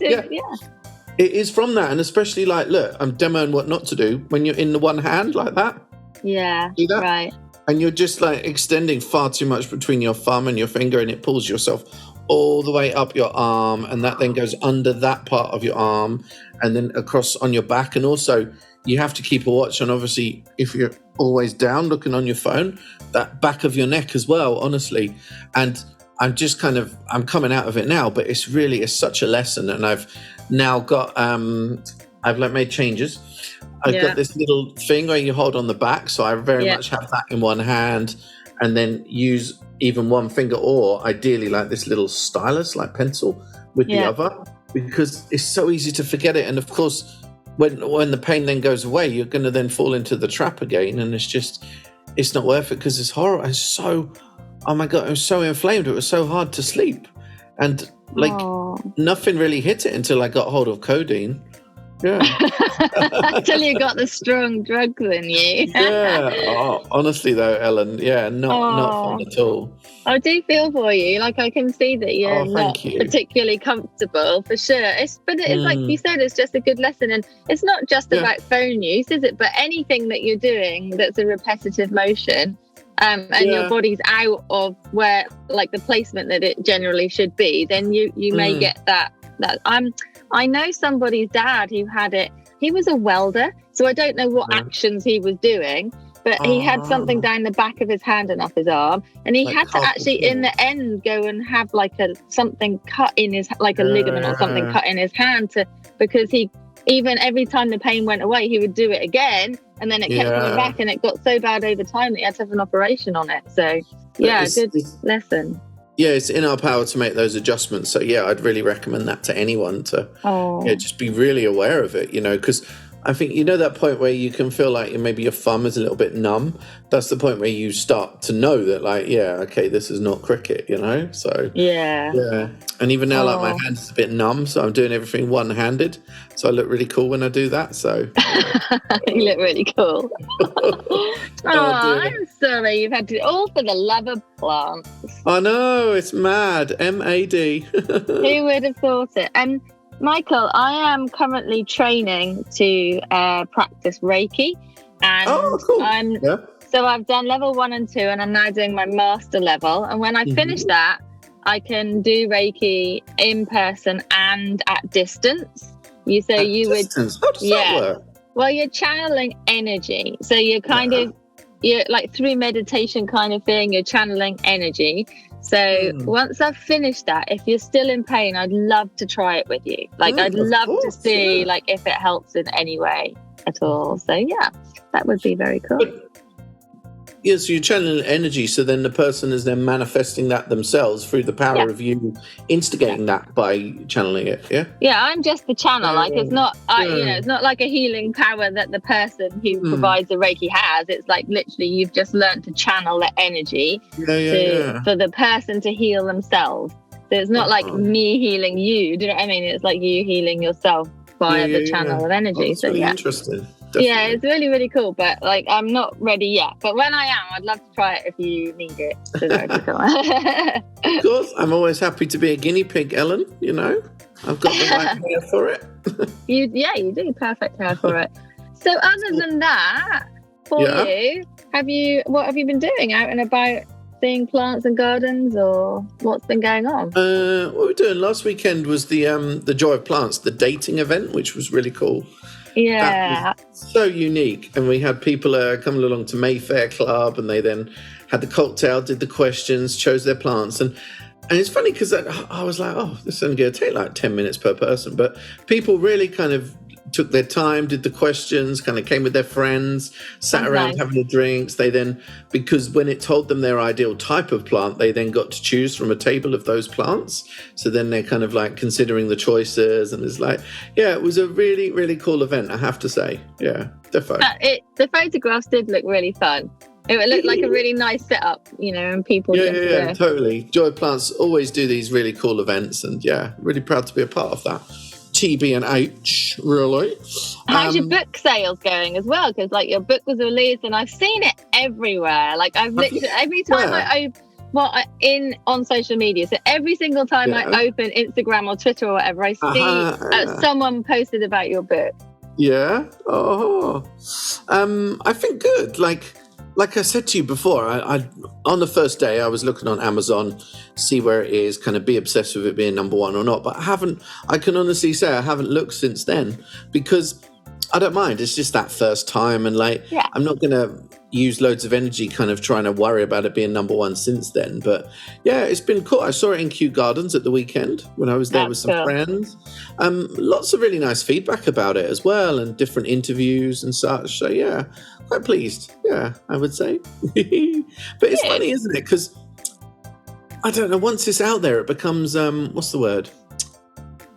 It is from that, and especially like, look, I'm demoing what not to do when you're in the one hand like that. Yeah, see that? Right. And you're just like extending far too much between your thumb and your finger, and it pulls yourself all the way up your arm, and that then goes under that part of your arm and then across on your back. And also you have to keep a watch on, obviously, if you're always down looking on your phone, that back of your neck as well, honestly. And I'm just I'm coming out of it now, but it's such a lesson. And I've now got, I've made changes. I've got this little thing where you hold on the back. So I very much have that in one hand, and then use even one finger, or ideally like this little stylus, like pencil, with the other, because it's so easy to forget it. And of course, when the pain then goes away, you're going to then fall into the trap again, and it's not worth it, because it's horrible. It's so, oh my God, I was so inflamed. It was so hard to sleep, and nothing really hit it until I got hold of codeine. Yeah. Until you got the strong drugs in you. Yeah. Oh, honestly though, Ellen, not fun at all. I do feel for you. Like, I can see that you're not particularly comfortable, for sure. But it's like you said, it's just a good lesson. And it's not just about phone use, is it? But anything that you're doing that's a repetitive motion, and your body's out of where, like, the placement that it generally should be, then you may get that. I know somebody's dad who had it. He was a welder, so I don't know what actions he was doing, but he had something down the back of his hand and up his arm, and he had to actually in the end go and have like something cut in his, like a ligament or something cut in his hand, because he, even every time the pain went away, he would do it again, and then it kept coming back, and it got so bad over time that he had to have an operation on it. So good lesson. Yeah, it's in our power to make those adjustments. So I'd really recommend that to anyone to just be really aware of it, because I think, that point where you can feel like maybe your thumb is a little bit numb. That's the point where you start to know that, like, this is not cricket, So and even now, like, my hand is a bit numb, so I'm doing everything one-handed. So I look really cool when I do that. So you look really cool. I'm sorry you've had to, all for the love of plants. I know, it's mad. MAD. Who would have thought it? And Michael, I am currently training to practice Reiki, and cool. So I've done level 1 and 2, and I'm now doing my master level. And when I finish that, I can do Reiki in person and at distance. How does that work? Well, you're channeling energy, so you're you're like through meditation kind of thing. You're channeling energy. So once I've finished that, if you're still in pain, I'd love to try it with you. Like, I'd love to see like if it helps in any way at all. So that would be very cool. Yeah, so you're channeling energy, so then the person is then manifesting that themselves through the power of you instigating that by channeling it. Yeah. Yeah, I'm just the channel. Like it's not, it's not like a healing power that the person who provides the Reiki has. It's like literally you've just learned to channel the energy for the person to heal themselves. So it's not like me healing you. Do you know what I mean? It's like you healing yourself via the channel of energy. That's really interesting. Definitely. Yeah, it's really, really cool. But like, I'm not ready yet. But when I am, I'd love to try it if you need it. Of course, I'm always happy to be a guinea pig, Ellen. You know, I've got the right hair for it. You do perfect hair for it. So, other than that, for you, what have you been doing out and about? Seeing plants and gardens, or what's been going on? What we're doing last weekend was the Joy of Plants, the dating event, which was really cool. Yeah, so unique. And we had people coming along to Mayfair Club, and they then had the cocktail, did the questions, chose their plants, and it's funny because I was like, oh, this is only going to take like 10 minutes per person, but people really kind of took their time, did the questions, kind of came with their friends, sat around having the drinks. They then, because when it told them their ideal type of plant, they then got to choose from a table of those plants. So then they're kind of like considering the choices, and it's like, yeah, it was a really, really cool event, I have to say. Yeah, definitely. The photographs did look really fun. It looked like a really nice setup, and people totally. Joy Plants always do these really cool events, and really proud to be a part of that. TB&H, really. How's your book sales going as well? Because like your book was released, and I've seen it everywhere. Like I've literally every time on social media. So every single time I open Instagram or Twitter or whatever, I see someone posted about your book. Yeah. Oh. I think good. Like I said to you before, I on the first day I was looking on Amazon, see where it is, kind of be obsessed with it being number one or not. But I can honestly say I haven't looked since then, because I don't mind. It's just that first time, and I'm not going to use loads of energy kind of trying to worry about it being number one since then. But yeah, it's been cool. I saw it in Kew Gardens at the weekend when I was there with some friends. Lots of really nice feedback about it as well, and different interviews and such. So yeah, quite pleased. Yeah, I would say. But it's funny, isn't it? Because I don't know, once it's out there, it becomes, what's the word?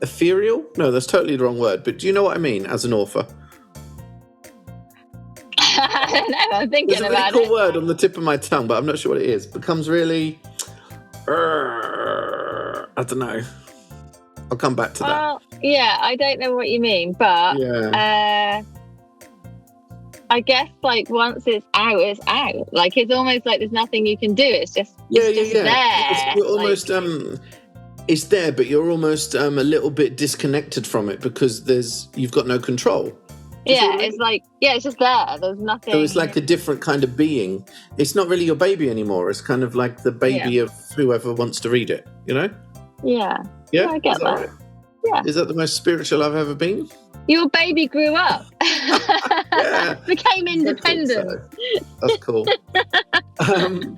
Ethereal? No, that's totally the wrong word. But do you know what I mean as an author? I don't know, I'm thinking about it. There's a really cool word on the tip of my tongue, but I'm not sure what it is. Becomes really... I don't know. I'll come back to that. Well, yeah, I don't know what you mean, but I guess like once it's out, it's out. Like it's almost like there's nothing you can do. It's just there. You're almost it's there, but you're almost a little bit disconnected from it because you've got no control. It's like it's just there. There's nothing. So it's like a different kind of being. It's not really your baby anymore. It's kind of like the baby of whoever wants to read it. You know? Yeah. Yeah, I get that. Right? Yeah. Is that the most spiritual I've ever been? Your baby grew up. Became independent. So. That's cool.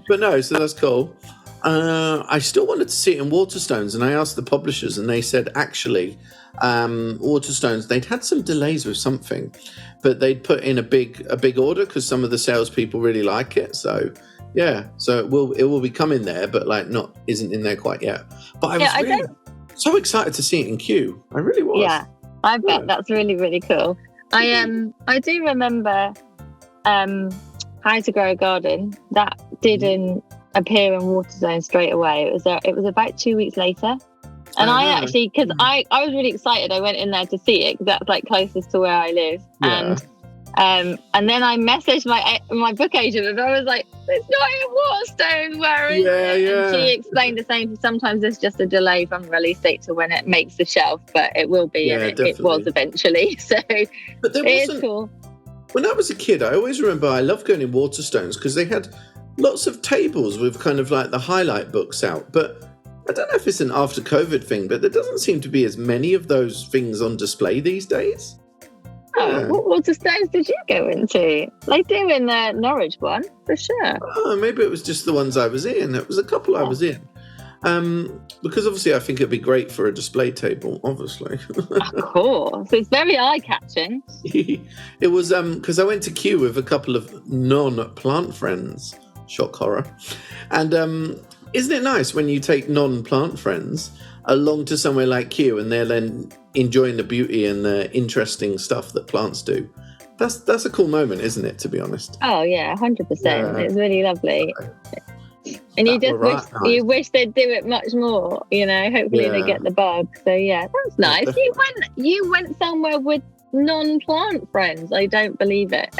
But no, so that's cool. I still wanted to see it in Waterstones, and I asked the publishers, and they said actually, Waterstones, they'd had some delays with something, but they'd put in a big order because some of the salespeople really like it. So yeah, so it will be coming there, but isn't in there quite yet. But I was really so excited to see it in Kew. I really was. Yeah, I bet that's really, really cool. I do remember How to Grow a Garden that didn't appear in Waterstones straight away. It was about 2 weeks later, and I actually, because I was really excited, I went in there to see it because that's like closest to where I live. And then I messaged my book agent, and I was like, it's not in Waterstones, where is it? And she explained the same. Sometimes there's just a delay from release date to when it makes the shelf, but it will be, and it was eventually. So but there it is cool. When I was a kid, I always remember I loved going in Waterstones because they had lots of tables with kind of like the highlight books out. But I don't know if it's an after COVID thing, but there doesn't seem to be as many of those things on display these days. Oh, what Waterstones did you go into? They do in the Norwich one, for sure. Oh, maybe it was just the ones I was in. It was a couple I was in. Because obviously I think it'd be great for a display table, obviously. Of course. It's very eye-catching. It was because I went to Kew with a couple of non-plant friends. Shock horror. And isn't it nice when you take non-plant friends along to somewhere like Kew and they're then enjoying the beauty and the interesting stuff that plants do? That's a cool moment, isn't it, to be honest? Oh, yeah, 100%. Yeah. It's really lovely. And you just wish they'd do it much more, you know. Hopefully they get the bug. So yeah, that's nice. You went somewhere with non-plant friends. I don't believe it.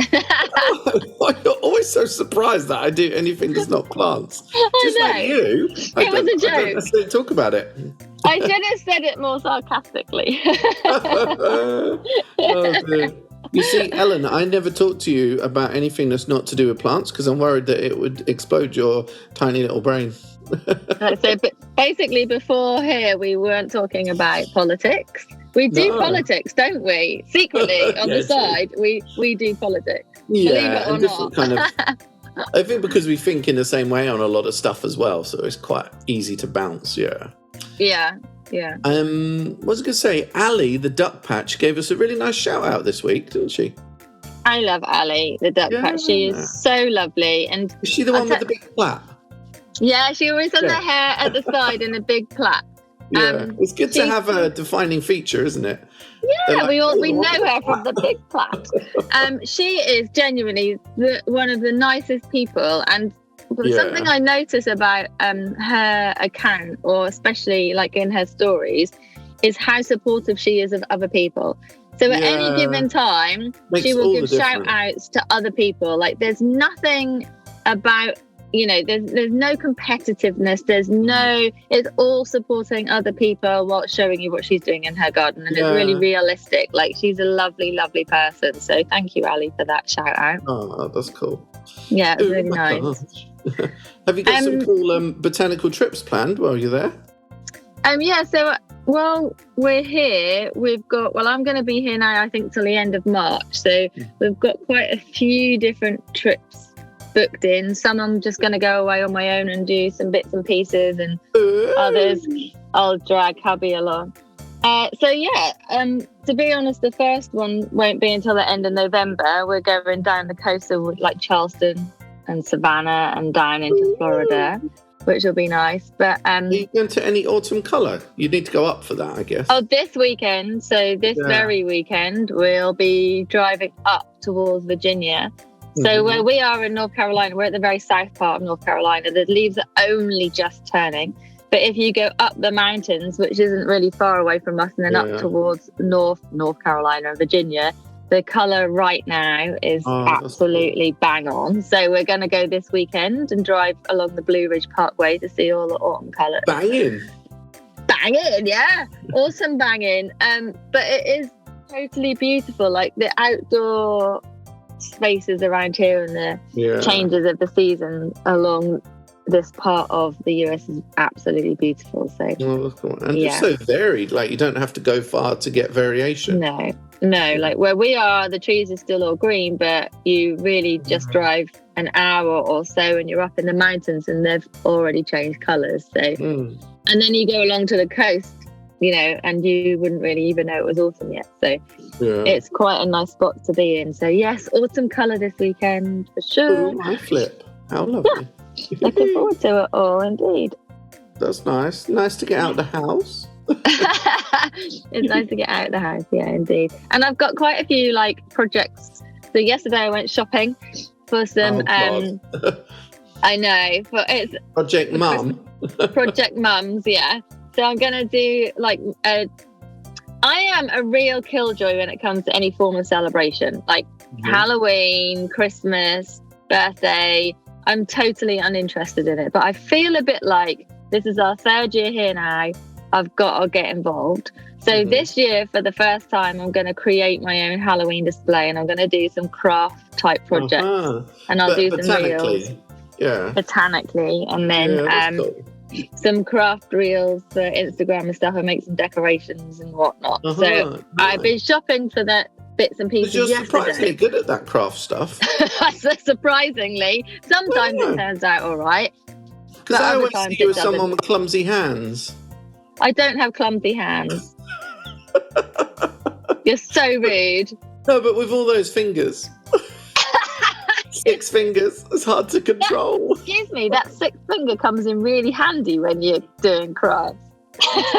I'm always so surprised that I do anything that's not plants. Just know. like you. It was a joke. I don't necessarily talk about it. I should have said it more sarcastically. Oh, dear. You see, Ellen, I never talk to you about anything that's not to do with plants because I'm worried that it would explode your tiny little brain. So basically, before here, we weren't talking about politics. We do politics, don't we? Secretly, on the side, we do politics. Yeah, believe it or not. Kind of, I think because we think in the same way on a lot of stuff as well, so it's quite easy to bounce, yeah. Yeah. What was I going to say? Ali, the duck patch, gave us a really nice shout out this week, didn't she? I love Ali, the duck patch. She is so lovely. And is she the one with the big plait? Yeah, she always has her hair at the side in a big plait. Yeah, it's good to have a defining feature, isn't it? Yeah, like, we know her from the big plait. She is genuinely one of the nicest people, and something I notice about her account, or especially like in her stories, is how supportive she is of other people. So at any given time, she will give shout outs to other people. Like there's nothing about, you know, there's no competitiveness. It's all supporting other people while showing you what she's doing in her garden. And it's really realistic. Like she's a lovely, lovely person. So thank you, Ali, for that shout out. Oh, that's cool. Yeah, it's really nice. Have you got some cool botanical trips planned while you're there? Well, we're here. I'm going to be here now, I think, till the end of March. So we've got quite a few different trips booked in. Some I'm just going to go away on my own and do some bits and pieces, and others I'll drag hubby along. To be honest, the first one won't be until the end of November. We're going down the coast of like Charleston and Savannah and down into Florida, which will be nice. But are you going to any autumn colour? You need to go up for that, I guess. Oh, this weekend. So this very weekend, we'll be driving up towards Virginia. So where we are in North Carolina, we're at the very south part of North Carolina. The leaves are only just turning. But if you go up the mountains, which isn't really far away from us, and then up towards North Carolina and Virginia, the colour right now is absolutely bang on. So we're going to go this weekend and drive along the Blue Ridge Parkway to see all the autumn colours. Banging, yeah. Awesome banging. But it is totally beautiful. Like the outdoor spaces around here and the changes of the season along this part of the US is absolutely beautiful. So and it's so varied. Like you don't have to go far to get variation. No, like where we are, the trees are still all green, but you really just drive an hour or so and you're up in the mountains and they've already changed colours. So and then you go along to the coast, you know, and you wouldn't really even know it was autumn yet. So it's quite a nice spot to be in. So yes, autumn colour this weekend for sure. Ooh, my flip. How lovely. Looking forward to it all, indeed. That's nice. Nice to get out of the house. It's nice to get out of the house, yeah, indeed. And I've got quite a few like projects. So yesterday I went shopping for some I know, but it's Project Mum. Project Mums, yeah. So I'm gonna do like I am a real killjoy when it comes to any form of celebration, like Halloween, Christmas, birthday. I'm totally uninterested in it, but I feel a bit like this is our third year here now. I've got to get involved. So this year, for the first time, I'm going to create my own Halloween display, and I'm going to do some craft type projects, and I'll do some reels. Botanically, and then some craft reels for Instagram and stuff, and make some decorations and whatnot. So I've been shopping for that. Bits and pieces. You're surprisingly good at that craft stuff. Surprisingly, sometimes it turns out all right. Because I other always times see you it as someone doesn't. with clumsy hands. I don't have clumsy hands. You're so rude. No, but with all those fingers. 6 fingers. It's hard to control. Excuse me, that 6th finger comes in really handy when you're doing crafts.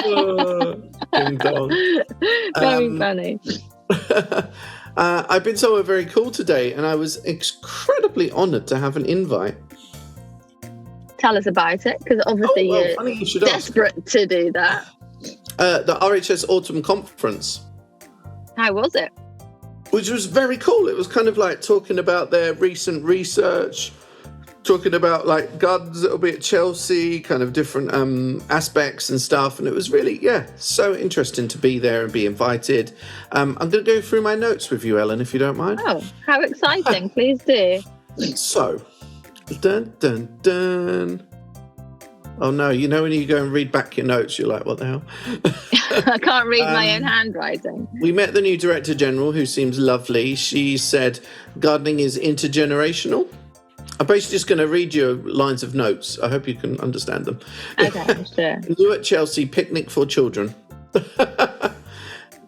Ding dong. Very funny. I've been somewhere very cool today, and I was incredibly honoured to have an invite. Tell us about it, because obviously funny you should you're ask. desperate to do that. The RHS Autumn Conference, How was it? which was very cool. It was kind of like talking about their recent research, talking about like gardens that'll be at Chelsea, kind of different aspects and stuff. And it was really, so interesting to be there and be invited. I'm going to go through my notes with you, Ellen, if you don't mind. Oh, how exciting. Please do. So, dun, dun, dun. Oh no, you know when you go and read back your notes, you're like, what the hell? I can't read my own handwriting. We met the new Director General, who seems lovely. She said gardening is intergenerational. I'm basically just going to read you lines of notes. I hope you can understand them. Okay, sure. New at Chelsea, picnic for children.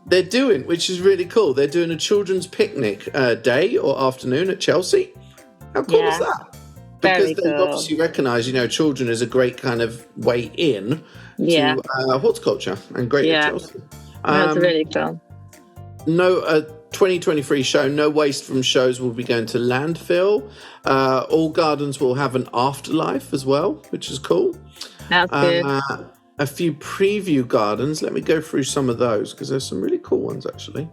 They're doing, which is really cool. They're doing a children's picnic day or afternoon at Chelsea. How cool is that? Because Very they cool. obviously recognise, children is a great kind of way in to horticulture and great at Chelsea. That's really cool. No, 2023 show, no waste from shows will be going to landfill. All gardens will have an afterlife as well, which is cool. That's good. A few preview gardens. Let me go through some of those because there's some really cool ones actually.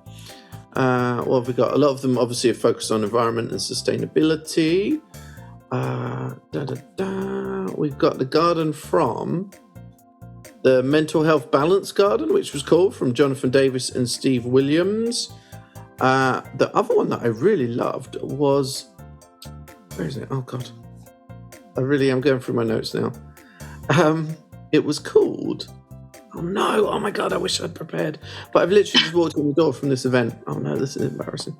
What have we got? A lot of them obviously are focused on environment and sustainability. We've got the garden from the Mental Health Balance Garden, which was cool, from Jonathan Davis and Steve Williams. The other one that I really loved was, where is it? Oh God, I'm going through my notes now. It was called, oh my God, I wish I'd prepared, but I've literally just walked in the door from this event. Oh no, this is embarrassing.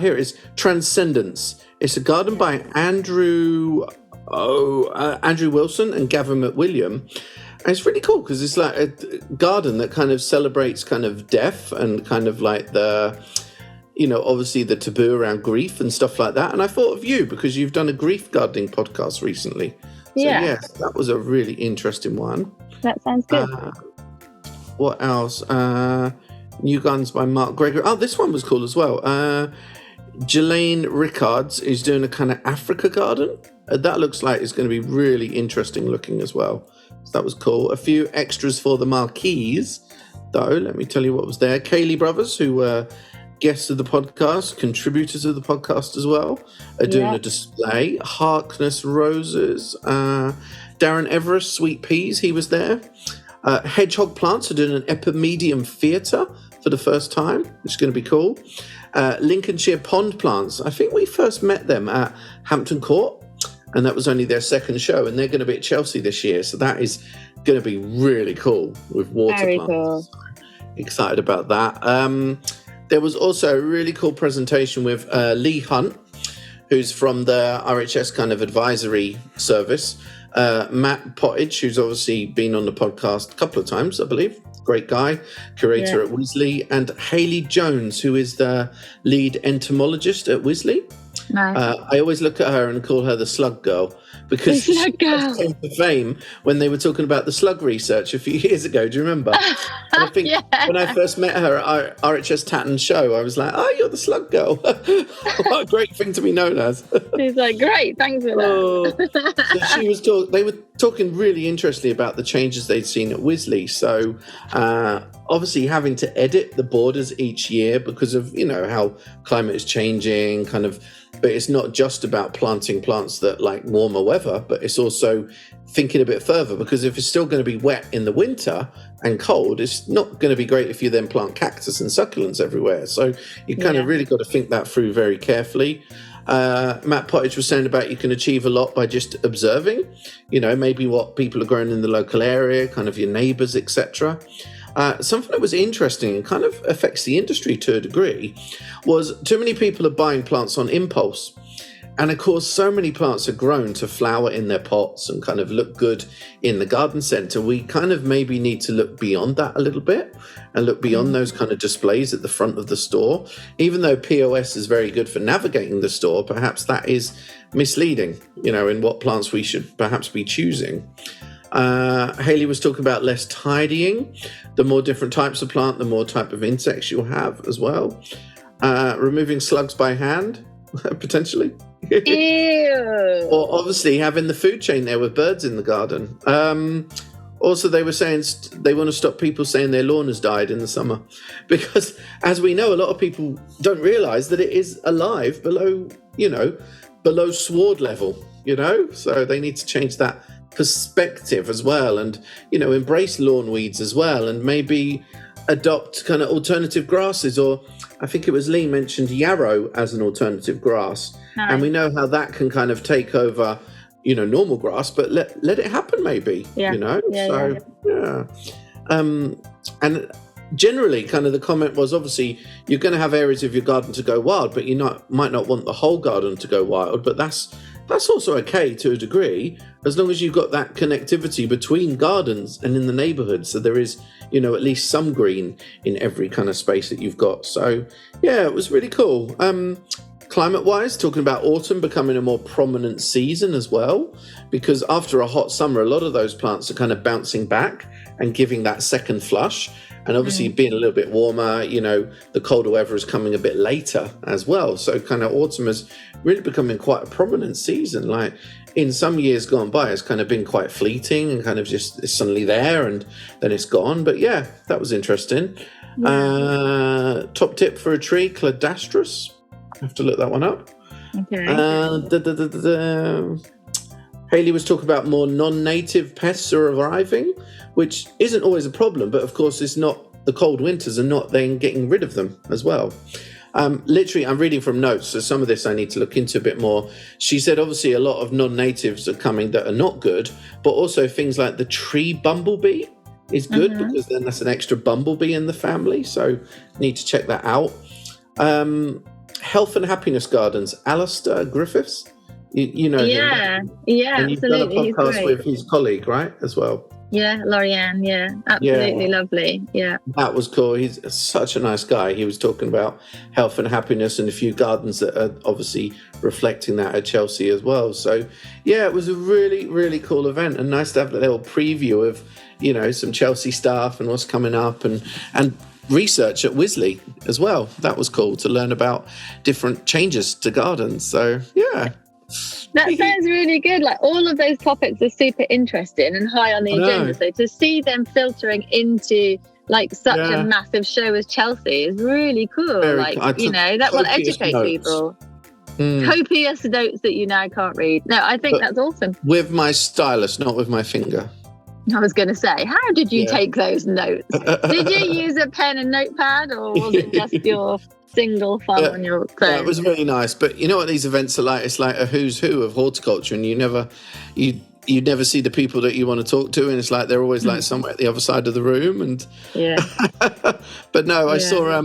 Here it is. Transcendence. It's a garden by Andrew Wilson and Gavin McWilliam. And it's really cool because it's like a garden that kind of celebrates kind of death and kind of like the, obviously the taboo around grief and stuff like that. And I thought of you because you've done a grief gardening podcast recently. So yes, that was a really interesting one. That sounds good. What else? New Gardens by Mark Gregory. Oh, this one was cool as well. Jelaine Rickards is doing a kind of Africa garden. That looks like it's going to be really interesting looking as well. So that was cool. A few extras for the marquees, though. Let me tell you what was there. Kaylee Brothers, who were guests of the podcast, contributors of the podcast as well, are doing a display. Harkness Roses. Darren Everest, Sweet Peas, he was there. Hedgehog Plants are doing an epimedium theatre for the first time, which is going to be cool. Lincolnshire Pond Plants, I think we first met them at Hampton Court, and that was only their second show, and they're going to be at Chelsea this year, so that is going to be really cool with water Very plants. cool. So excited about that. There was also a really cool presentation with Lee Hunt, who's from the RHS kind of advisory service. Matt Pottage, who's obviously been on the podcast a couple of times, I believe. Great guy, curator at Wisley. And Hayley Jones, who is the lead entomologist at Wisley. Nice. I always look at her and call her the slug girl because she Slug girl. came to fame when they were talking about the slug research a few years ago. Do you remember? And I think when I first met her at RHS Tatton show, I was like, oh, you're the slug girl. What a great thing to be known as. He's like, great, thanks for that. So she was they were talking really interestingly about the changes they'd seen at Wisley. So obviously having to edit the borders each year because of, how climate is changing, but it's not just about planting plants that like warmer weather, but it's also thinking a bit further, because if it's still going to be wet in the winter and cold, it's not going to be great if you then plant cactus and succulents everywhere. So you kind of really got to think that through very carefully. Matt Pottage was saying about you can achieve a lot by just observing, maybe what people are growing in the local area, kind of your neighbours, etc. Something that was interesting and kind of affects the industry to a degree was too many people are buying plants on impulse. And of course, so many plants are grown to flower in their pots and kind of look good in the garden centre. We kind of maybe need to look beyond that a little bit and look beyond those kind of displays at the front of the store. Even though POS is very good for navigating the store, perhaps that is misleading, in what plants we should perhaps be choosing. Hayley was talking about less tidying. The more different types of plant, the more type of insects you'll have as well. Removing slugs by hand, potentially. Ew. Or obviously having the food chain there with birds in the garden. Also, they were saying they want to stop people saying their lawn has died in the summer, because as we know, a lot of people don't realise that it is alive below sward level. So they need to change that perspective as well, and embrace lawn weeds as well, and maybe adopt kind of alternative grasses. Or I think it was Lee mentioned yarrow as an alternative grass. Nice. And we know how that can kind of take over normal grass, but let it happen maybe. And generally kind of the comment was, obviously you're going to have areas of your garden to go wild, but you might not want the whole garden to go wild, but that's also okay to a degree, as long as you've got that connectivity between gardens and in the neighborhood. So there is, at least some green in every kind of space that you've got. So yeah, it was really cool. Climate-wise, talking about autumn becoming a more prominent season as well, because after a hot summer, a lot of those plants are kind of bouncing back and giving that second flush. And obviously being a little bit warmer, the colder weather is coming a bit later as well. So kind of autumn is really becoming quite a prominent season. Like in some years gone by, it's kind of been quite fleeting and kind of just it's suddenly there and then it's gone. But yeah, that was interesting. Top tip for a tree, Cladastrus. I have to look that one up. Okay. Hayley was talking about more non-native pests are arriving, which isn't always a problem, but of course it's not, the cold winters are not then getting rid of them as well. Literally, I'm reading from notes, so some of this I need to look into a bit more. She said obviously a lot of non-natives are coming that are not good, but also things like the tree bumblebee is good because then that's an extra bumblebee in the family, so need to check that out. Health and Happiness Gardens, Alistair Griffiths. You know him. Yeah, and absolutely. You've done a podcast with his colleague, right, as well? Yeah, Lorianne, absolutely lovely. Yeah. That was cool. He's such a nice guy. He was talking about health and happiness and a few gardens that are obviously reflecting that at Chelsea as well. So, yeah, it was a really, really cool event, and nice to have a little preview of, some Chelsea stuff and what's coming up and research at Wisley as well. That was cool to learn about different changes to gardens. So, yeah. That sounds really good. Like all of those topics are super interesting and high on the agenda. So to see them filtering into like such a massive show as Chelsea is really cool. That will educate people. Copious notes that you now can't read. No, I think that's awesome. With my stylus, not with my finger. I was going to say, how did you take those notes? Did you use a pen and notepad, or was it just your single file on your phone? Yeah, it was really nice. But you know what these events are like? It's like a who's who of horticulture, and you never see the people that you want to talk to, and it's like they're always like somewhere at the other side of the room. And but no, I saw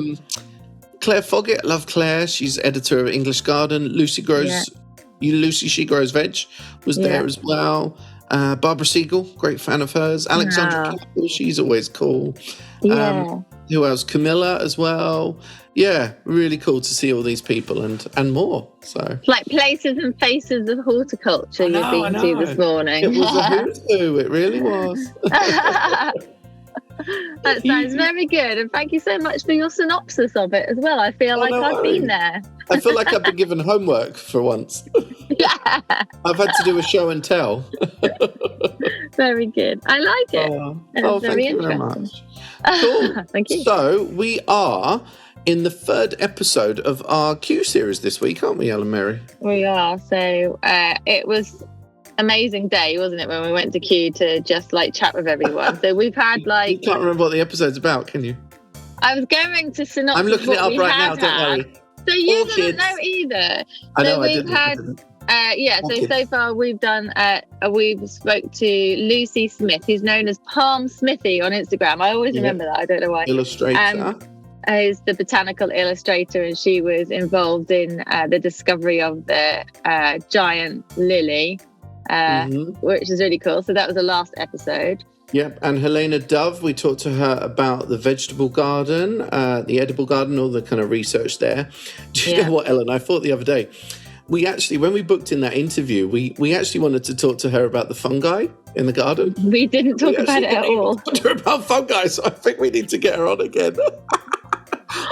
Claire Foggett. I love Claire. She's editor of English Garden. Lucy She Grows Veg was there as well. Barbara Siegel, great fan of hers. Alexandra Campbell, she's always cool. Who else? Camilla as well. Yeah, really cool to see all these people and more. So like places and faces of horticulture you've been to this morning. It was a who's who. It really was. That sounds very good, and thank you so much for your synopsis of it as well. I feel like I've been there. I feel like I've been given homework for once. Yeah, I've had to do a show and tell. Very good. I like it. Thank you very much. Cool. Thank you. So we are in the third episode of our Kew series this week, aren't we, Ellen Mary? We are. So it was amazing day, wasn't it, when we went to Kew to just like chat with everyone. So we've had like... You can't remember what the episode's about, can you? I was going to synopsis. I'm looking it up right now, don't worry. So you didn't know either. I know, we've had so far we've done we've spoke to Lucy Smith, who's known as Palm Smithy on Instagram. I always remember that. I don't know why. Illustrator. is the botanical illustrator, and she was involved in the discovery of the giant lily, which is really cool. So that was the last episode. Yep, and Helena Dove, we talked to her about the vegetable garden, the edible garden, all the kind of research there. Do you know what, Ellen? I thought the other day, we actually, when we booked in that interview, we actually wanted to talk to her about the fungi in the garden. We didn't talk about it at all. Talk to her about fungi, so I think we need to get her on again.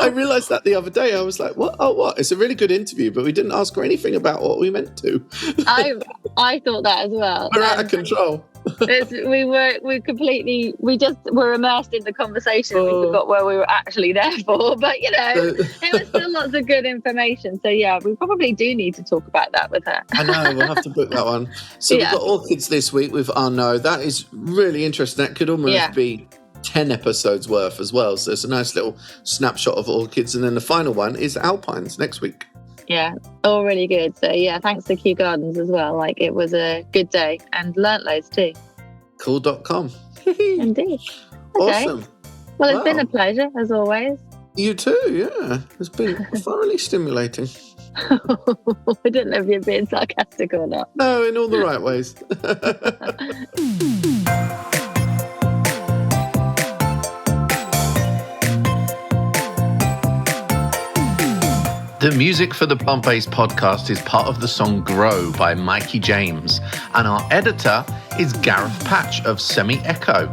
I realised that the other day. I was like, what? Oh, what? It's a really good interview, but we didn't ask her anything about what we meant to. I thought that as well. We're out of control. We just were immersed in the conversation. We forgot where we were actually there for, but it was still lots of good information. So yeah, we probably do need to talk about that with her. I know, we'll have to book that one. So we've got orchids this week with Arnaud. That is really interesting. That could almost be 10 episodes worth as well. So it's a nice little snapshot of orchids. And then the final one is alpines next week. Yeah, all really good. So yeah, thanks to Kew Gardens as well. Like, it was a good day and learnt loads too. Cool.com. Indeed. Okay. Awesome. Well, it's been a pleasure as always. You too, yeah. It's been thoroughly stimulating. I don't know if you're being sarcastic or not. No, in all the right ways. The music for the Plant-Based podcast is part of the song Grow by Mikey James, and our editor is Gareth Patch of Semi Echo.